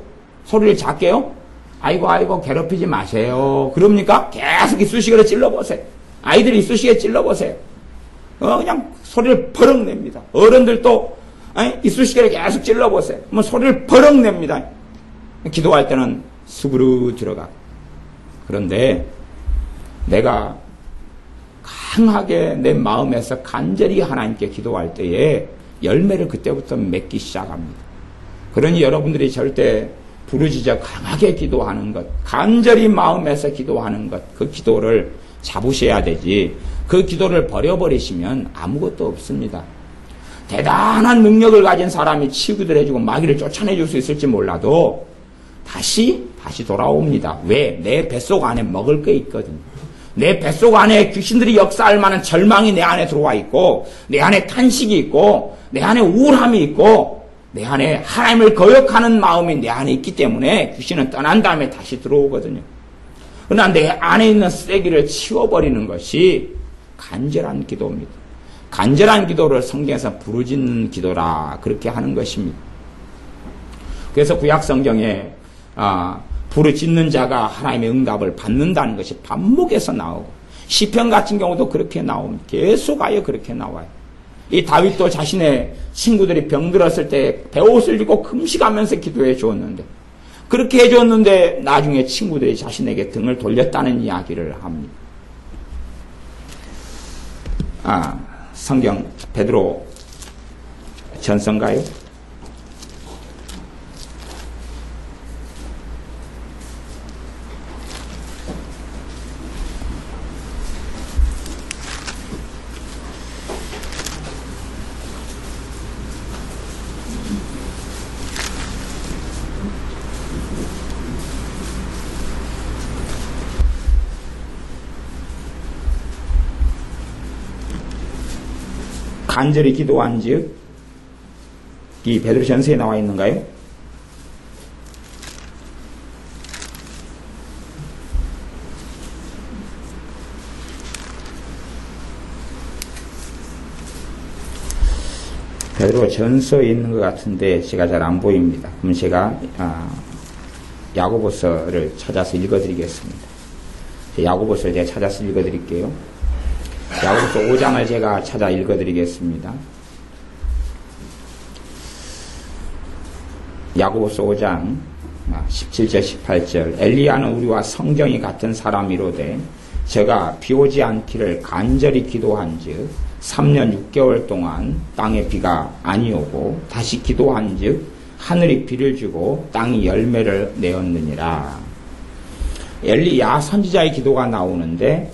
Speaker 1: 소리를 작게요? 아이고 괴롭히지 마세요. 그럽니까? 계속 이쑤시개를 찔러보세요. 아이들이 이쑤시개 찔러보세요. 그냥 소리를 버럭 냅니다. 어른들도 이쑤시개를 계속 찔러보세요. 뭐 소리를 버럭 냅니다. 기도할 때는 수그루 들어가. 그런데 내가 강하게 내 마음에서 간절히 하나님께 기도할 때에 열매를 그때부터 맺기 시작합니다. 그러니 여러분들이 절대 부르짖어 강하게 기도하는 것, 간절히 마음에서 기도하는 것, 그 기도를 잡으셔야 되지. 그 기도를 버려버리시면 아무것도 없습니다. 대단한 능력을 가진 사람이 치유기도를 해주고 마귀를 쫓아내줄 수 있을지 몰라도 다시 돌아옵니다. 왜? 내 뱃속 안에 먹을 게 있거든요. 내 뱃속 안에 귀신들이 역사할 만한 절망이 내 안에 들어와 있고, 내 안에 탄식이 있고, 내 안에 우울함이 있고, 내 안에 하나님을 거역하는 마음이 내 안에 있기 때문에 귀신은 떠난 다음에 다시 들어오거든요. 그러나 내 안에 있는 쓰레기를 치워버리는 것이 간절한 기도입니다. 간절한 기도를 성경에서 부르짖는 기도라 그렇게 하는 것입니다. 그래서 구약 성경에 부르짖는 자가 하나님의 응답을 받는다는 것이 반복해서 나오고, 시편 같은 경우도 그렇게 나옵니다. 계속하여 그렇게 나와요. 이 다윗도 자신의 친구들이 병들었을 때 베옷을 입고 금식하면서 기도해 주었는데, 그렇게 해줬는데 나중에 친구들이 자신에게 등을 돌렸다는 이야기를 합니다. 성경 베드로 전서인가요? 간절히 기도한즉, 이 베드로 전서에 나와 있는가요? 베드로 전서에 있는 것 같은데 제가 잘 안 보입니다. 그럼 제가 야고보서를 찾아서 읽어드리겠습니다. 야고보서를 제가 찾아서 읽어드릴게요. 야고보서 5장을 제가 찾아 읽어드리겠습니다. 야고보서 5장 17절 18절 엘리야는 우리와 성경이 같은 사람이로되 저가 비 오지 않기를 간절히 기도한즉 3년 6개월 동안 땅에 비가 아니오고 다시 기도한즉 하늘이 비를 주고 땅이 열매를 내었느니라. 엘리야 선지자의 기도가 나오는데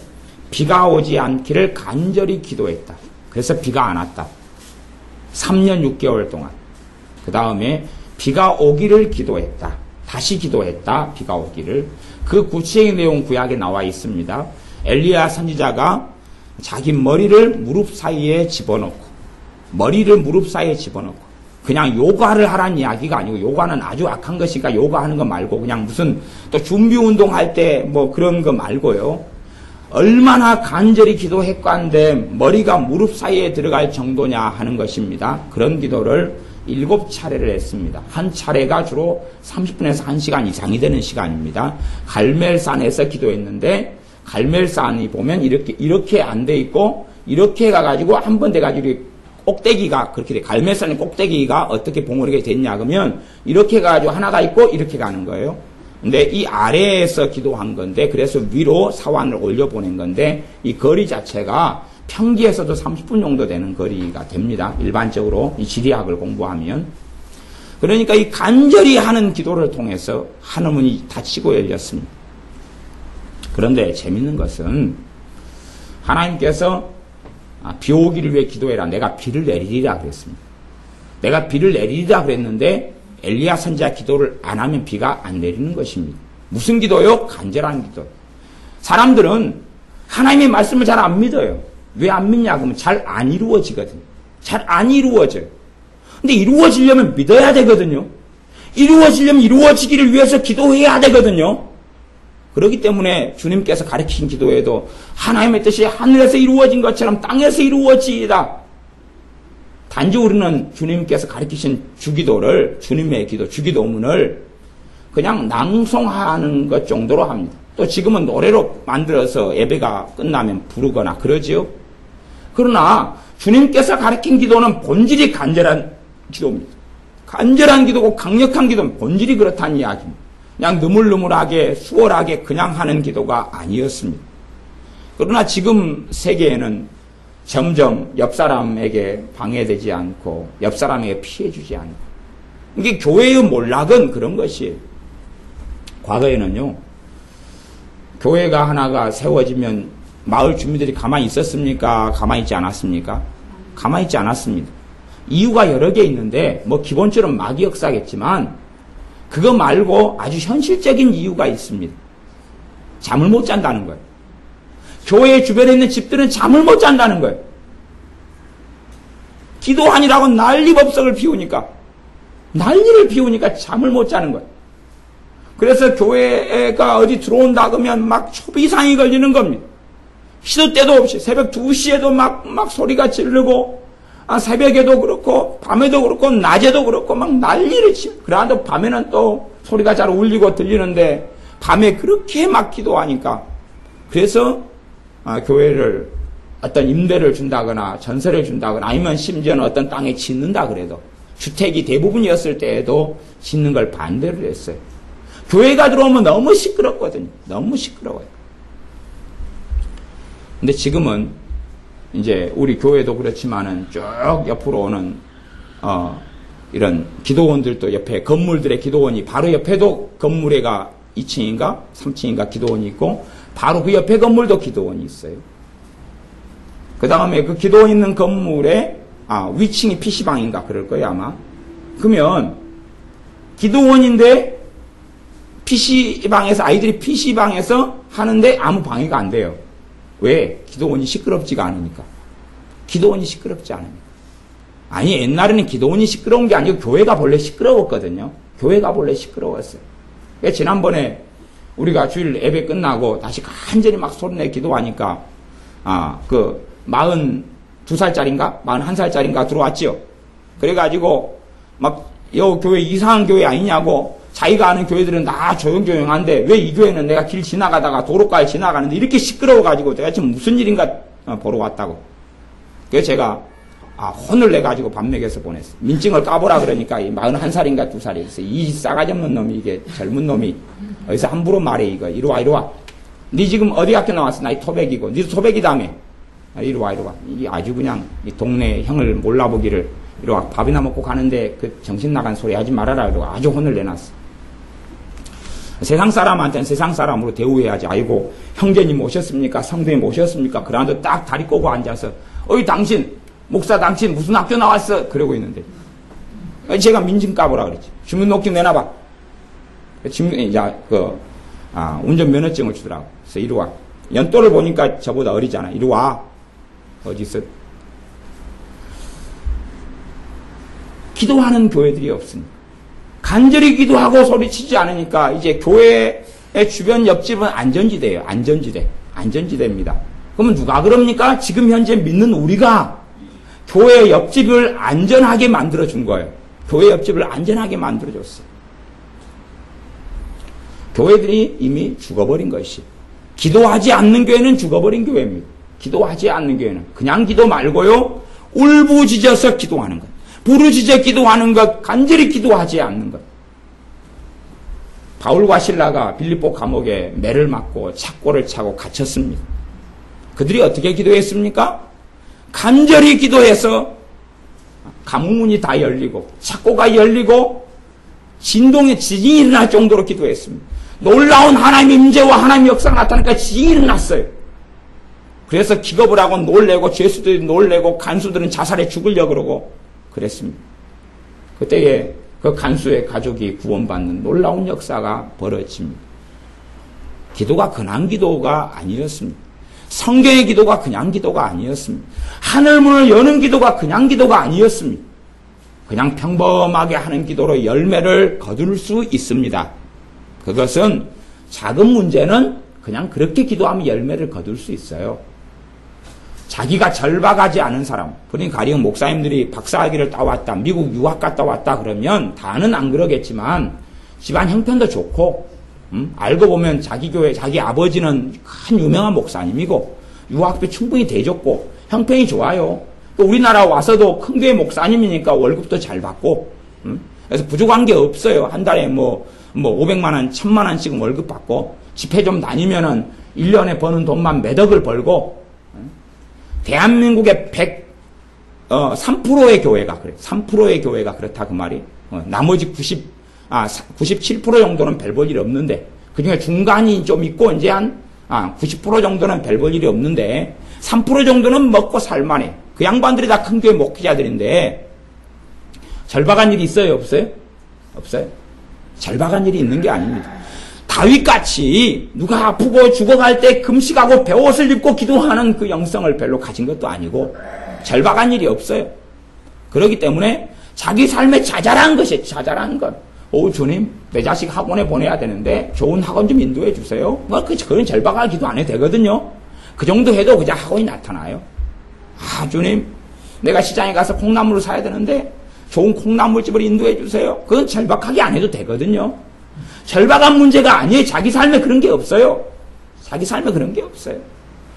Speaker 1: 비가 오지 않기를 간절히 기도했다. 그래서 비가 안 왔다. 3년 6개월 동안. 그 다음에 비가 오기를 기도했다. 다시 기도했다. 비가 오기를. 그 구체적인 내용 구약에 나와 있습니다. 엘리야 선지자가 자기 머리를 무릎 사이에 집어넣고 그냥 요가를 하라는 이야기가 아니고 요가는 아주 악한 것이니까 요가하는 거 말고 그냥 무슨 또 준비 운동할 때 뭐 그런 거 말고요. 얼마나 간절히 기도했건데 머리가 무릎 사이에 들어갈 정도냐 하는 것입니다. 그런 기도를 7차례를 했습니다. 한 차례가 주로 30분에서 1시간 이상이 되는 시간입니다. 갈멜산에서 기도했는데 갈멜산이 보면 이렇게 안 돼 있고 이렇게 가가지고 한 번 돼가지고 꼭대기가 그렇게 돼. 갈멜산의 꼭대기가 어떻게 봉우리가 됐냐 그러면 이렇게 가지고 하나가 있고 이렇게 가는 거예요. 근데 이 아래에서 기도한 건데 그래서 위로 사환을 올려보낸 건데 이 거리 자체가 평지에서도 30분 정도 되는 거리가 됩니다. 일반적으로 이 지리학을 공부하면. 그러니까 이 간절히 하는 기도를 통해서 하늘문이 닫히고 열렸습니다. 그런데 재밌는 것은 하나님께서 비 오기를 위해 기도해라. 내가 비를 내리리라 그랬습니다. 내가 비를 내리리라 그랬는데 엘리야 선지자 기도를 안 하면 비가 안 내리는 것입니다. 무슨 기도요? 간절한 기도. 사람들은 하나님의 말씀을 잘 안 믿어요. 왜 안 믿냐 그러면 잘 안 이루어지거든요. 잘 안 이루어져요. 근데 이루어지려면 믿어야 되거든요. 이루어지려면 이루어지기를 위해서 기도해야 되거든요. 그렇기 때문에 주님께서 가르치신 기도에도 하나님의 뜻이 하늘에서 이루어진 것처럼 땅에서 이루어지이다. 단지 우리는 주님께서 가르치신 주기도를, 주님의 기도, 주기도문을 그냥 낭송하는 것 정도로 합니다. 또 지금은 노래로 만들어서 예배가 끝나면 부르거나 그러지요. 그러나 주님께서 가르친 기도는 본질이 간절한 기도입니다. 간절한 기도고 강력한 기도는 본질이 그렇다는 이야기입니다. 그냥 느물느물하게 수월하게 그냥 하는 기도가 아니었습니다. 그러나 지금 세계에는 점점 옆 사람에게 방해되지 않고 옆 사람에게 피해주지 않고 이게 교회의 몰락은 그런 것이에요. 과거에는요. 교회가 하나가 세워지면 마을 주민들이 가만히 있었습니까? 가만히 있지 않았습니까? 가만히 있지 않았습니다. 이유가 여러 개 있는데 뭐 기본적으로 마귀 역사겠지만 그거 말고 아주 현실적인 이유가 있습니다. 잠을 못 잔다는 거예요. 교회 주변에 있는 집들은 잠을 못 잔다는 거예요. 기도하니라고 난리법석을 피우니까 난리를 피우니까 잠을 못 자는 거예요. 그래서 교회가 어디 들어온다 그러면 막 초비상이 걸리는 겁니다. 시도 때도 없이 새벽 2시에도 막 소리가 지르고 새벽에도 그렇고 밤에도 그렇고 낮에도 그렇고 막 난리를 치고 그래도 밤에는 또 소리가 잘 울리고 들리는데 밤에 그렇게 막 기도하니까 그래서 교회를 어떤 임대를 준다거나 전세를 준다거나 아니면 심지어는 어떤 땅에 짓는다 그래도 주택이 대부분이었을 때에도 짓는 걸 반대를 했어요. 교회가 들어오면 너무 시끄럽거든요. 너무 시끄러워요. 근데 지금은 이제 우리 교회도 그렇지만은 쭉 옆으로 오는 이런 기도원들도 옆에 건물들의 기도원이 바로 옆에도 건물에가 2층인가 3층인가 기도원이 있고 바로 그 옆에 건물도 기도원이 있어요. 그 다음에 그 기도원 있는 건물에 위층이 PC방인가 그럴 거예요 아마. 그러면 기도원인데 PC방에서 아이들이 PC방에서 하는데 아무 방해가 안 돼요. 왜? 기도원이 시끄럽지가 않으니까. 기도원이 시끄럽지 않으니까. 아니 옛날에는 기도원이 시끄러운 게 아니고 교회가 본래 시끄러웠거든요. 교회가 본래 시끄러웠어요. 그러니까 지난번에 우리가 주일 예배 끝나고 다시 간절히 막 소리내 기도하니까 그 42살짜리인가 41살짜리인가 들어왔죠. 그래가지고 막 요 교회 이상한 교회 아니냐고 자기가 아는 교회들은 다 조용조용한데 왜 이 교회는 내가 길 지나가다가 도로가에 지나가는데 이렇게 시끄러워가지고 내가 지금 무슨 일인가 보러 왔다고. 그래서 제가 혼을 내가지고 밥 먹여서 보냈어. 민증을 까보라 그러니까 41살인가 2살이 있어. 이 싸가지 없는 놈이 이게 젊은 놈이 어디서 함부로 말해 이거. 이리 와. 니 지금 어디 학교 나왔어? 나 이 토백이고. 니도 토백이다며. 이리 와. 이 아주 그냥 이 동네 형을 몰라보기를 이리 와. 밥이나 먹고 가는데 그 정신 나간 소리 하지 말아라. 이러고 아주 혼을 내놨어. 세상 사람한테는 세상 사람으로 대우해야지. 아이고 형제님 오셨습니까? 성도님 오셨습니까? 그러는데 딱 다리 꼬고 앉아서 어이 당신 목사 당신 무슨 학교 나왔어? 그러고 있는데 제가 민증 까보라 그랬지. 주민등록증 내놔봐. 운전면허증을 주더라고. 그래서 이리 와. 연도를 보니까 저보다 어리잖아. 이리 와. 어디 있어? 기도하는 교회들이 없습니다. 간절히 기도하고 소리치지 않으니까 이제 교회의 주변 옆집은 안전지대예요. 안전지대입니다. 그러면 누가 그럽니까? 지금 현재 믿는 우리가 교회 옆집을 안전하게 만들어준 거예요. 교회 옆집을 안전하게 만들어줬어요. 교회들이 이미 죽어버린 것이. 기도하지 않는 교회는 죽어버린 교회입니다. 기도하지 않는 교회는. 그냥 기도 말고요. 울부짖어서 기도하는 것. 부르짖어 기도하는 것. 간절히 기도하지 않는 것. 바울과 실라가 빌립보 감옥에 매를 맞고 착고를 차고 갇혔습니다. 그들이 어떻게 기도했습니까? 간절히 기도해서 감옥문이 다 열리고 착고가 열리고 지진이 일어날 정도로 기도했습니다. 놀라운 하나님의 임재와 하나님의 역사가 나타나니까 지진이 일어났어요. 그래서 기겁을 하고 놀래고 죄수들이 놀래고 간수들은 자살해 죽으려고 그러고 그랬습니다. 그때에 그 간수의 가족이 구원받는 놀라운 역사가 벌어집니다. 기도가 근한 기도가 아니었습니다. 성경의 기도가 그냥 기도가 아니었습니다. 하늘문을 여는 기도가 그냥 기도가 아니었습니다. 그냥 평범하게 하는 기도로 열매를 거둘 수 있습니다. 그것은 작은 문제는 그냥 그렇게 기도하면 열매를 거둘 수 있어요. 자기가 절박하지 않은 사람, 그러니까 가령 목사님들이 박사학위를 따왔다, 미국 유학 갔다 왔다 그러면 다는 안 그러겠지만 집안 형편도 좋고 알고 보면 자기 교회, 자기 아버지는 큰 유명한 목사님이고 유학비 충분히 대줬고 형편이 좋아요. 또 우리나라 와서도 큰 교회 목사님이니까 월급도 잘 받고 그래서 부족한 게 없어요. 한 달에 뭐 500만 원, 1000만 원씩 월급 받고 집회 좀 다니면은 1년에 버는 돈만 몇 억을 벌고 대한민국의 3%의 교회가 그래. 3%의 교회가 그렇다 그 말이. 나머지 97% 정도는 별 볼 일이 없는데 그중에 중간이 좀 있고 이제 한 90% 정도는 별 볼 일이 없는데 3% 정도는 먹고 살만해. 그 양반들이 다 큰 교회 목회자들인데 절박한 일이 있어요? 없어요? 없어요. 절박한 일이 있는 게 아닙니다. 다윗같이 누가 아프고 죽어갈 때 금식하고 베옷을 입고 기도하는 그 영성을 별로 가진 것도 아니고 절박한 일이 없어요. 그렇기 때문에 자기 삶에 자잘한 것이 자잘한 것. 오 주님 내 자식 학원에 보내야 되는데 좋은 학원 좀 인도해 주세요. 그런 절박한 기도 안 해도 되거든요. 그 정도 해도 그냥 학원이 나타나요. 아 주님 내가 시장에 가서 콩나물을 사야 되는데 좋은 콩나물집을 인도해 주세요. 그건 절박하게 안 해도 되거든요. 절박한 문제가 아니에요. 자기 삶에 그런 게 없어요. 자기 삶에 그런 게 없어요.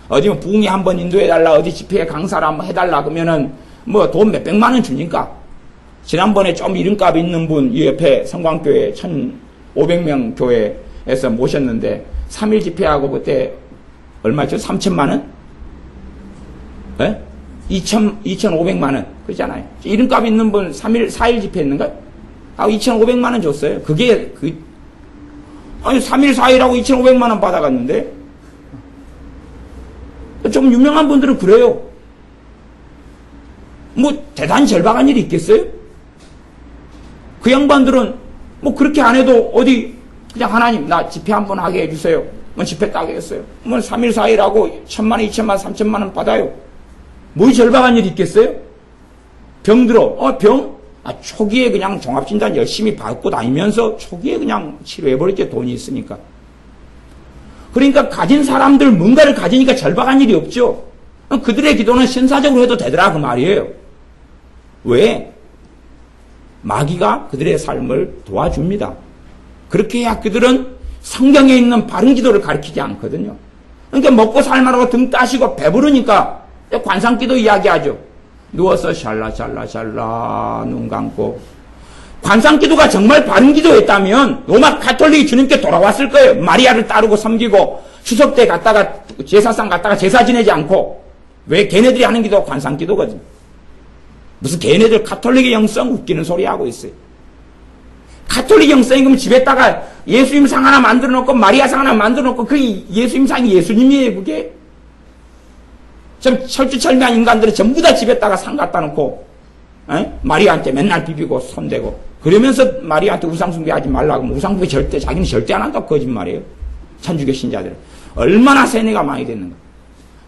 Speaker 1: 어디 부흥회 한번 인도해달라, 어디 집회에 강사를 한번 해달라, 그러면은 뭐 돈 몇백만 원 주니까. 지난번에 좀 이름값 있는 분, 이 옆에 성광교회 1,500명 교회에서 모셨는데, 3일 집회하고 그때 얼마죠? 3천만 원? 예? 2,500만 원. 그러잖아요. 이름값 있는 분 4일 집회 했는가? 2,500만 원 줬어요. 아니, 3일, 4일하고 2,500만 원 받아갔는데, 좀 유명한 분들은 그래요. 뭐, 대단히 절박한 일이 있겠어요? 그 양반들은 뭐, 그렇게 안 해도 어디, 그냥 하나님, 나 집회 한번 하게 해주세요. 뭐, 집회 따게 했어요. 뭐, 3일, 4일하고 1,000만 원, 2,000만 원, 3,000만 원 받아요. 뭐, 절박한 일이 있겠어요? 병 들어. 병? 초기에 그냥 종합진단 열심히 받고 다니면서 초기에 그냥 치료해버렸죠. 돈이 있으니까. 그러니까 가진 사람들 뭔가를 가지니까 절박한 일이 없죠. 그들의 기도는 신사적으로 해도 되더라 그 말이에요. 왜? 마귀가 그들의 삶을 도와줍니다. 그렇게 해야 그들은 성경에 있는 바른 기도를 가르치지 않거든요. 그러니까 먹고 살만하고 등 따시고 배부르니까 관상기도 이야기하죠. 누워서 샬라 눈 감고. 관상기도가 정말 바른 기도였다면 로마 가톨릭이 주님께 돌아왔을 거예요. 마리아를 따르고 섬기고 추석 때 갔다가 제사상 갔다가 제사 지내지 않고. 왜? 걔네들이 하는 기도가 관상기도거든. 무슨 걔네들 가톨릭의 영성 웃기는 소리 하고 있어요. 가톨릭 영성이 그러면 집에다가 예수님 상 하나 만들어 놓고 마리아 상 하나 만들어 놓고 그 예수님 상이 예수님이에요 그게. 좀 철두철미한 인간들은 전부 다 집에다가 상 갖다 놓고 마리아한테 맨날 비비고 손대고 그러면서 마리아한테 우상숭배하지 말라고 우상숭배 자기는 절대 안 한다고 거짓말이에요. 천주교 신자들은. 얼마나 세뇌가 많이 됐는가.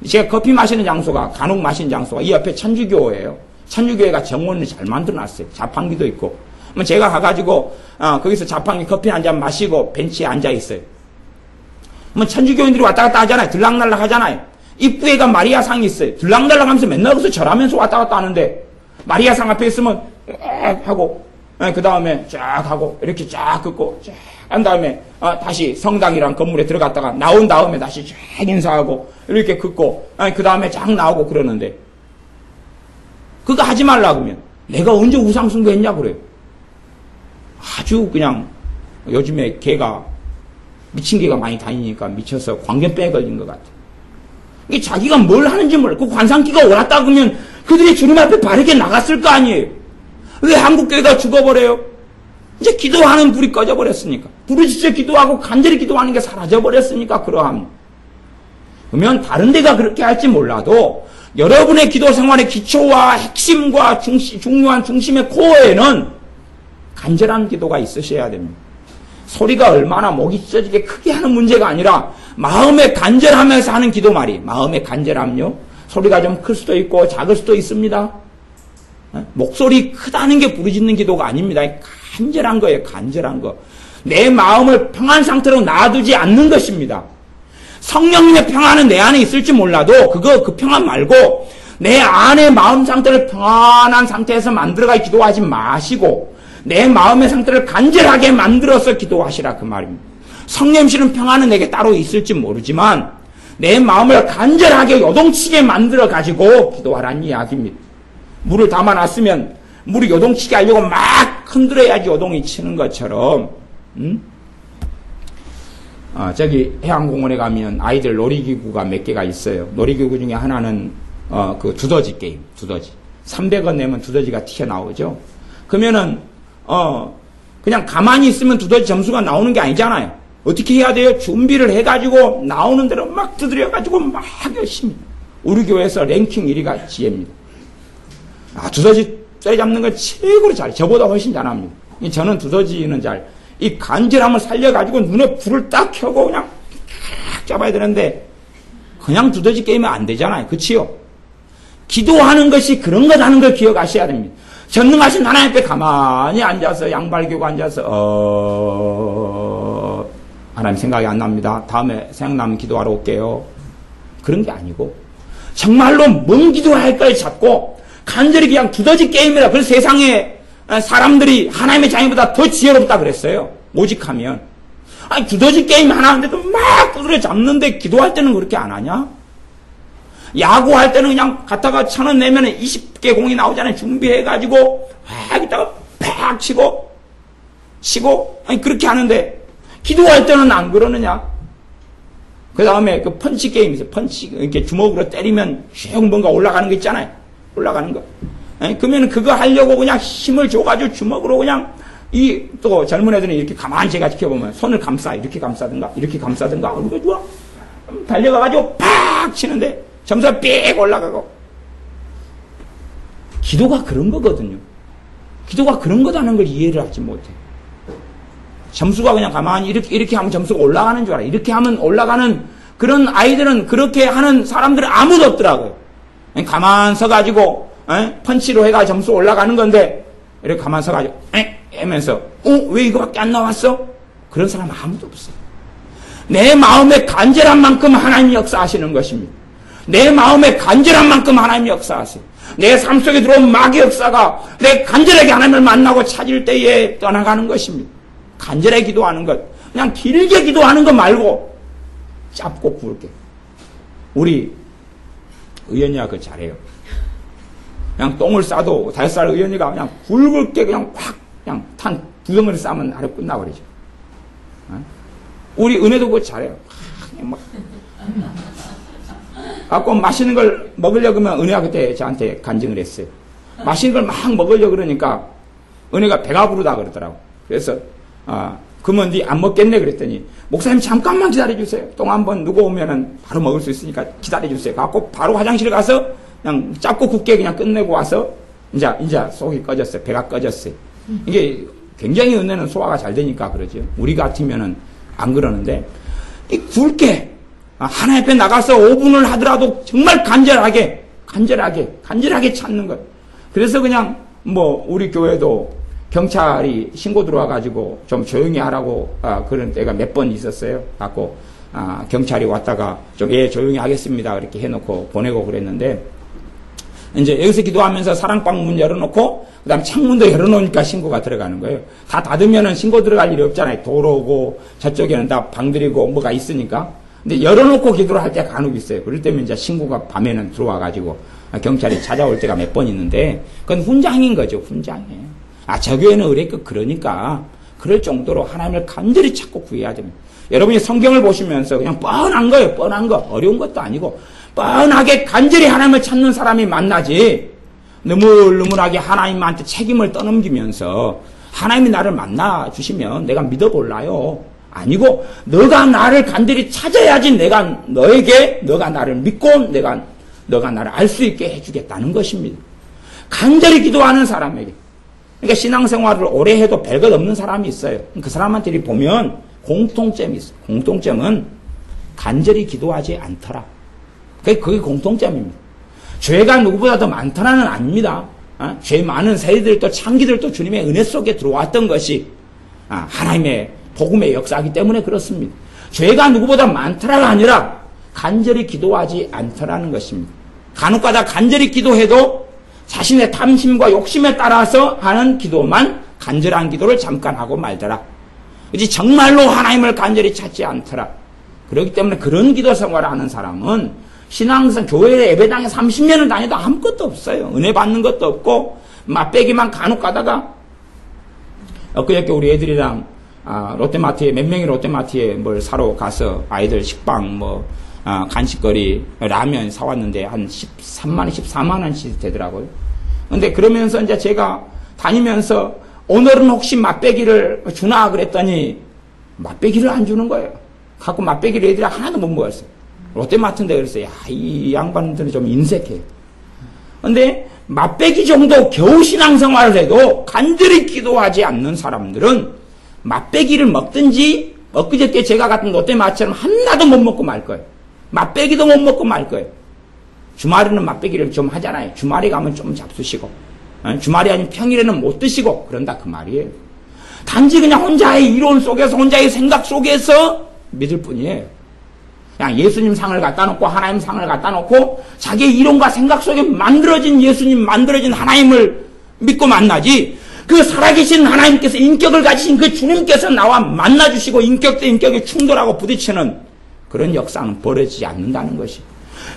Speaker 1: 제가 커피 마시는 장소가 간혹 마시는 장소가 이 옆에 천주교예요. 천주교회가 정원을 잘 만들어놨어요. 자판기도 있고. 제가 가가지고 거기서 자판기 커피 한 잔 마시고 벤치에 앉아있어요. 천주교인들이 왔다 갔다 하잖아요. 들락날락 하잖아요. 입구에가 마리아상이 있어요. 들락날락 하면서 맨날 거기서 절하면서 왔다 갔다 하는데 마리아상 앞에 있으면 하고 그 다음에 쫙 하고 이렇게 쫙 긋고 쫙 한 다음에 다시 성당이란 건물에 들어갔다가 나온 다음에 다시 쫙 인사하고 이렇게 긋고 그 다음에 쫙 나오고 그러는데 그거 하지 말라 그러면 내가 언제 우상숭배했냐 그래요. 아주 그냥 요즘에 개가 미친 개가 많이 다니니까 미쳐서 광견병에 걸린 것 같아요. 이게 자기가 뭘 하는지 몰라. 그 관상기가 옳았다 그러면 그들이 주님 앞에 바르게 나갔을 거 아니에요. 왜 한국교회가 죽어버려요? 이제 기도하는 불이 꺼져버렸으니까. 부르짖어 기도하고 간절히 기도하는 게 사라져버렸으니까 그러함. 그러면 다른 데가 그렇게 할지 몰라도 여러분의 기도 생활의 기초와 핵심과 중요한 중심의 코어에는 간절한 기도가 있으셔야 됩니다. 소리가 얼마나 목이 찢어지게 크게 하는 문제가 아니라 마음에 간절하면서 하는 기도 말이 마음의 간절함요. 소리가 좀 클 수도 있고 작을 수도 있습니다. 목소리 크다는 게 부르짖는 기도가 아닙니다. 간절한 거예요. 간절한 거. 내 마음을 평안 상태로 놔두지 않는 것입니다. 성령님의 평안은 내 안에 있을지 몰라도 그 평안 말고 내 안의 마음 상태를 평안한 상태에서 만들어가 기도하지 마시고 내 마음의 상태를 간절하게 만들어서 기도하시라 그 말입니다. 성령님실은 평안은 내게 따로 있을지 모르지만 내 마음을 간절하게 요동치게 만들어 가지고 기도하라는 이야기입니다. 물을 담아놨으면 물이 요동치게 하려고 막 흔들어야지 요동이 치는 것처럼 저기 해양공원에 가면 아이들 놀이기구가 몇 개가 있어요. 놀이기구 중에 하나는 그 두더지 게임, 두더지. 300원 내면 두더지가 튀어나오죠. 그러면은 그냥 가만히 있으면 두더지 점수가 나오는 게 아니잖아요. 어떻게 해야 돼요? 준비를 해가지고 나오는 대로 막 두드려가지고 막 열심히. 우리 교회에서 랭킹 1위가 지혜입니다. 두더지 떼 잡는 걸 최고로 잘해. 저보다 훨씬 잘합니다. 저는 두더지는 이 간절함을 살려가지고 눈에 불을 딱 켜고 그냥 딱 잡아야 되는데 그냥 두더지 게임은 안 되잖아요. 그치요? 기도하는 것이 그런 거라는 걸 기억하셔야 됩니다. 전능하신 하나님 앞에 가만히 앉아서 양발 펴고 앉아서 하나님 생각이 안 납니다. 다음에 생각나면 기도하러 올게요. 그런 게 아니고 정말로 뭔 기도할 걸 잡고 간절히 그냥 두더지 게임이라. 그래서 세상에 사람들이 하나님의 자녀보다 더 지혜롭다 그랬어요. 오직하면. 두더지 게임 하나 하는데도 막 두드려 잡는데 기도할 때는 그렇게 안 하냐? 야구할 때는 그냥 갔다가 1,000원 내면 20개 공이 나오잖아요. 준비해가지고 막 이따가 팍 치고 그렇게 하는데 기도할 때는 안 그러느냐? 그 다음에 그 펀치 게임 있어요. 펀치 이렇게 주먹으로 때리면 슉 뭔가 올라가는 거 있잖아요. 올라가는 거. 그러면 그거 하려고 그냥 힘을 줘가지고 주먹으로 그냥 또 젊은 애들은 이렇게 가만히 제가 지켜보면 손을 이렇게 감싸든가 그리고 좋아. 달려가가지고 팍 치는데 점수가 삑 올라가고. 기도가 그런 거거든요. 기도가 그런 거다는 걸 이해를 하지 못해. 점수가 그냥 가만히 이렇게 하면 점수가 올라가는 줄 알아. 이렇게 하면 올라가는 그런 아이들은 그렇게 하는 사람들은 아무도 없더라고요. 가만 서가지고 펀치로 해가 점수 올라가는 건데 이렇게 가만 서가지고 하면서 왜 이거밖에 안 나왔어? 그런 사람 아무도 없어요. 내 마음에 간절한 만큼 하나님이 역사하시는 것입니다. 내 마음에 간절한 만큼 하나님이 역사하세요. 내 삶 속에 들어온 마귀 역사가 내 간절하게 하나님을 만나고 찾을 때에 떠나가는 것입니다. 간절하게 기도하는 것. 그냥 길게 기도하는 거 말고 짧고 굵게. 우리 의원이가 그거 잘해요. 그냥 똥을 싸도 5살 의원이가 그냥 굵게 그냥 확 그냥 탄 두덩어리 싸면 하루 끝나버리죠. 우리 은혜도 그거 잘해요. 막 갖고 맛있는 걸 먹으려고 하면 은혜가 그때 저한테 간증을 했어요. 맛있는 걸 막 먹으려고 그러니까 은혜가 배가 부르다 그러더라고. 그래서 그러면 니 안 먹겠네 그랬더니 목사님 잠깐만 기다려주세요. 똥 한번 누구 오면은 바로 먹을 수 있으니까 기다려주세요. 갖고 바로 화장실 가서 그냥 짧고 굵게 그냥 끝내고 와서 이제 속이 꺼졌어요. 배가 꺼졌어요. 이게 굉장히 은혜는 소화가 잘 되니까 그러죠. 우리 같으면은 안 그러는데 이 굵게 하나님 앞에 나가서 5분을 하더라도 정말 간절하게 찾는 것. 그래서 그냥 뭐 우리 교회도 경찰이 신고 들어와가지고 좀 조용히 하라고 그런 때가 몇 번 있었어요. 갖고 경찰이 왔다가 좀 조용히 하겠습니다 이렇게 해놓고 보내고 그랬는데, 이제 여기서 기도하면서 사랑방 문 열어놓고 그다음 창문도 열어놓으니까 신고가 들어가는 거예요. 다 닫으면은 신고 들어갈 일이 없잖아요. 도로고 저쪽에는 다 방들이고 뭐가 있으니까. 근데 열어놓고 기도를 할 때가 간혹 있어요. 그럴 때면 이제 신고가 밤에는 들어와가지고 경찰이 찾아올 때가 몇 번 있는데, 그건 훈장인 거죠. 훈장이에요. 저 교회는 의뢰급 그러니까 그럴 정도로 하나님을 간절히 찾고 구해야 됩니다. 여러분이 성경을 보시면서 그냥 뻔한 거예요. 뻔한 거. 어려운 것도 아니고 뻔하게 간절히 하나님을 찾는 사람이 만나지, 느물느물하게 하나님한테 책임을 떠넘기면서 하나님이 나를 만나주시면 내가 믿어볼라요. 아니고 너가 나를 간절히 찾아야지 내가 너가 나를 믿고 너가 나를 알 수 있게 해주겠다는 것입니다. 간절히 기도하는 사람에게. 그러니까 신앙생활을 오래 해도 별것 없는 사람이 있어요. 그 사람한테 보면 공통점이 있어요. 공통점은 간절히 기도하지 않더라. 그게 공통점입니다. 죄가 누구보다 더 많더라는 아닙니다. 죄 많은 세리들도 창기들도 주님의 은혜 속에 들어왔던 것이 하나님의 복음의 역사이기 때문에 그렇습니다. 죄가 누구보다 많더라가 아니라 간절히 기도하지 않더라는 것입니다. 간혹가다 간절히 기도해도 자신의 탐심과 욕심에 따라서 하는 기도만 간절한 기도를 잠깐 하고 말더라. 그렇지 정말로 하나님을 간절히 찾지 않더라. 그렇기 때문에 그런 기도 생활을 하는 사람은 신앙생 교회 예배당에 30년을 다녀도 아무것도 없어요. 은혜 받는 것도 없고 맛배기만 간혹 가다가 엊그저께 우리 애들이랑 롯데마트에 몇 명이 롯데마트에 뭘 사러 가서 아이들 식빵 간식거리 라면 사왔는데 한 13만 원, 14만 원씩 되더라고요. 근데 그러면서 이제 제가 다니면서 오늘은 혹시 맛배기를 주나 그랬더니 맛배기를 안 주는 거예요. 갖고 맛배기를 애들이 하나도 못 먹었어요. 롯데마트인데 그랬어요. 이 양반들은 좀 인색해요. 근데 맛배기 정도 겨우 신앙생활을 해도 간절히 기도하지 않는 사람들은 맛배기를 먹든지 엊그저께 제가 갔던 롯데마트처럼 하나도 못 먹고 말 거예요. 맛배기도 못 먹고 말 거예요. 주말에는 맛배기를 좀 하잖아요. 주말에 가면 좀 잡수시고 주말이 아닌 평일에는 못 드시고 그런다 그 말이에요. 단지 그냥 혼자의 이론 속에서 혼자의 생각 속에서 믿을 뿐이에요. 그냥 예수님 상을 갖다 놓고 하나님 상을 갖다 놓고 자기의 이론과 생각 속에 만들어진 예수님, 만들어진 하나님을 믿고 만나지, 그 살아계신 하나님께서 인격을 가지신 그 주님께서 나와 만나주시고 인격 대 인격이 충돌하고 부딪히는 그런 역사는 벌어지지 않는다는 것이,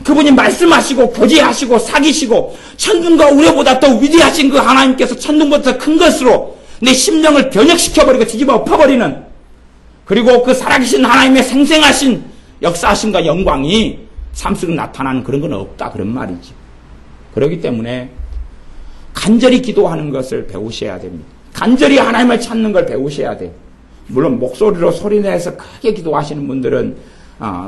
Speaker 1: 그분이 말씀하시고 교제하시고 사귀시고 천둥과 우레보다 더 위대하신 그 하나님께서 천둥보다 더 큰 것으로 내 심령을 변혁시켜버리고 뒤집어 엎어버리는, 그리고 그 살아계신 하나님의 생생하신 역사하심과 영광이 삶 속에 나타나는 그런 건 없다 그런 말이지. 그렇기 때문에 간절히 기도하는 것을 배우셔야 됩니다. 간절히 하나님을 찾는 걸 배우셔야 돼요. 물론 목소리로 소리내서 크게 기도하시는 분들은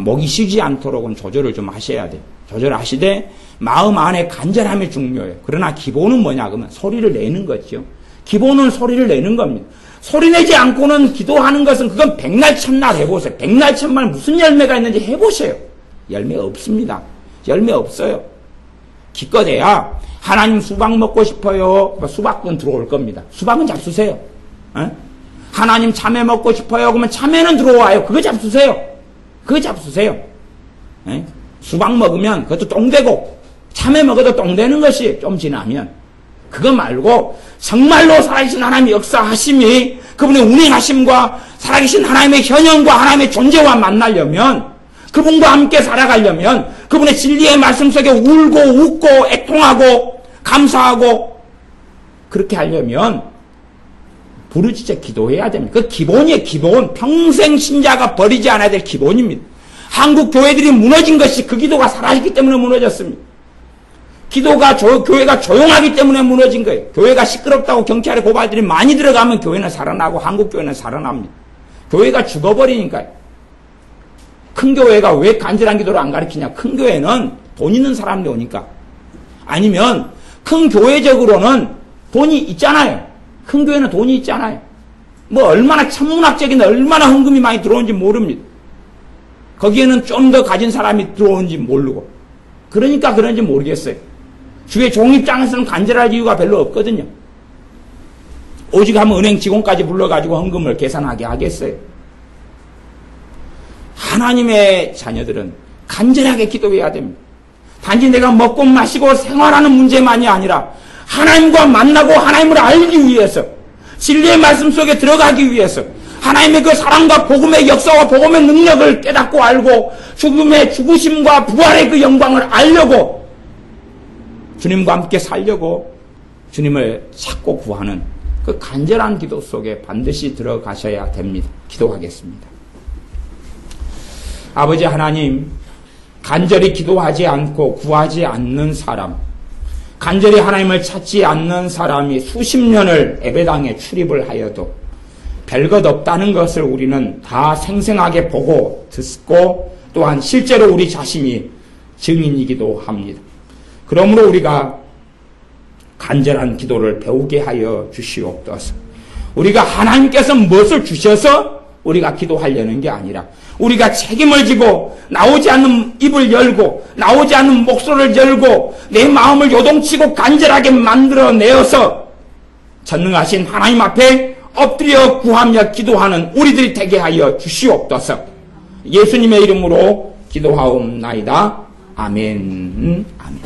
Speaker 1: 목이 쉬지 않도록은 조절을 좀 하셔야 돼요. 조절하시되 마음 안에 간절함이 중요해요. 그러나 기본은 뭐냐 그러면 소리를 내는 거죠. 기본은 소리를 내는 겁니다. 소리 내지 않고는 기도하는 것은 그건 백날 천날 해보세요. 백날 천말 무슨 열매가 있는지 해보세요. 열매 없습니다. 열매 없어요. 기껏해야 하나님 수박 먹고 싶어요. 수박은 들어올 겁니다. 수박은 잡수세요. 하나님 참외 먹고 싶어요. 그러면 참외는 들어와요. 그거 잡수세요. 그거 잡수세요. 수박 먹으면 그것도 똥되고 참외 먹어도 똥되는 것이 좀 지나면, 그거 말고 정말로 살아계신 하나님의 역사하심이 그분의 운행하심과 살아계신 하나님의 현현과 하나님의 존재와 만나려면, 그분과 함께 살아가려면, 그분의 진리의 말씀 속에 울고 웃고 애통하고 감사하고 그렇게 하려면 부르짖어 기도해야 됩니다. 그 기본이에요. 기본. 평생 신자가 버리지 않아야 될 기본입니다. 한국 교회들이 무너진 것이 그 기도가 사라졌기 때문에 무너졌습니다. 교회가 조용하기 때문에 무너진 거예요. 교회가 시끄럽다고 경찰에 고발들이 많이 들어가면 교회는 살아나고 한국 교회는 살아납니다. 교회가 죽어버리니까요. 큰 교회가 왜 간절한 기도를 안 가르치냐. 큰 교회는 돈 있는 사람들이 오니까. 아니면 큰 교회적으로는 돈이 있잖아요. 큰 교회는 돈이 있잖아요. 뭐 얼마나 천문학적인 얼마나 헌금이 많이 들어오는지 모릅니다. 거기에는 좀 더 가진 사람이 들어오는지 모르고. 그러니까 그런지 모르겠어요. 주의 종 입장에서는 간절할 이유가 별로 없거든요. 오직 하면 은행 직원까지 불러가지고 헌금을 계산하게 하겠어요. 하나님의 자녀들은 간절하게 기도해야 됩니다. 단지 내가 먹고 마시고 생활하는 문제만이 아니라 하나님과 만나고 하나님을 알기 위해서, 진리의 말씀 속에 들어가기 위해서, 하나님의 그 사랑과 복음의 역사와 복음의 능력을 깨닫고 알고 죽음의 죽으심과 부활의 그 영광을 알려고 주님과 함께 살려고 주님을 찾고 구하는 그 간절한 기도 속에 반드시 들어가셔야 됩니다. 기도하겠습니다. 아버지 하나님, 간절히 기도하지 않고 구하지 않는 사람, 간절히 하나님을 찾지 않는 사람이 수십 년을 예배당에 출입을 하여도 별것 없다는 것을 우리는 다 생생하게 보고 듣고 또한 실제로 우리 자신이 증인이기도 합니다. 그러므로 우리가 간절한 기도를 배우게 하여 주시옵소서. 우리가 하나님께서 무엇을 주셔서 우리가 기도하려는 게 아니라 우리가 책임을 지고 나오지 않는 입을 열고 나오지 않는 목소리를 열고 내 마음을 요동치고 간절하게 만들어내어서 전능하신 하나님 앞에 엎드려 구하며 기도하는 우리들이 되게 하여 주시옵소서. 예수님의 이름으로 기도하옵나이다. 아멘. 아멘.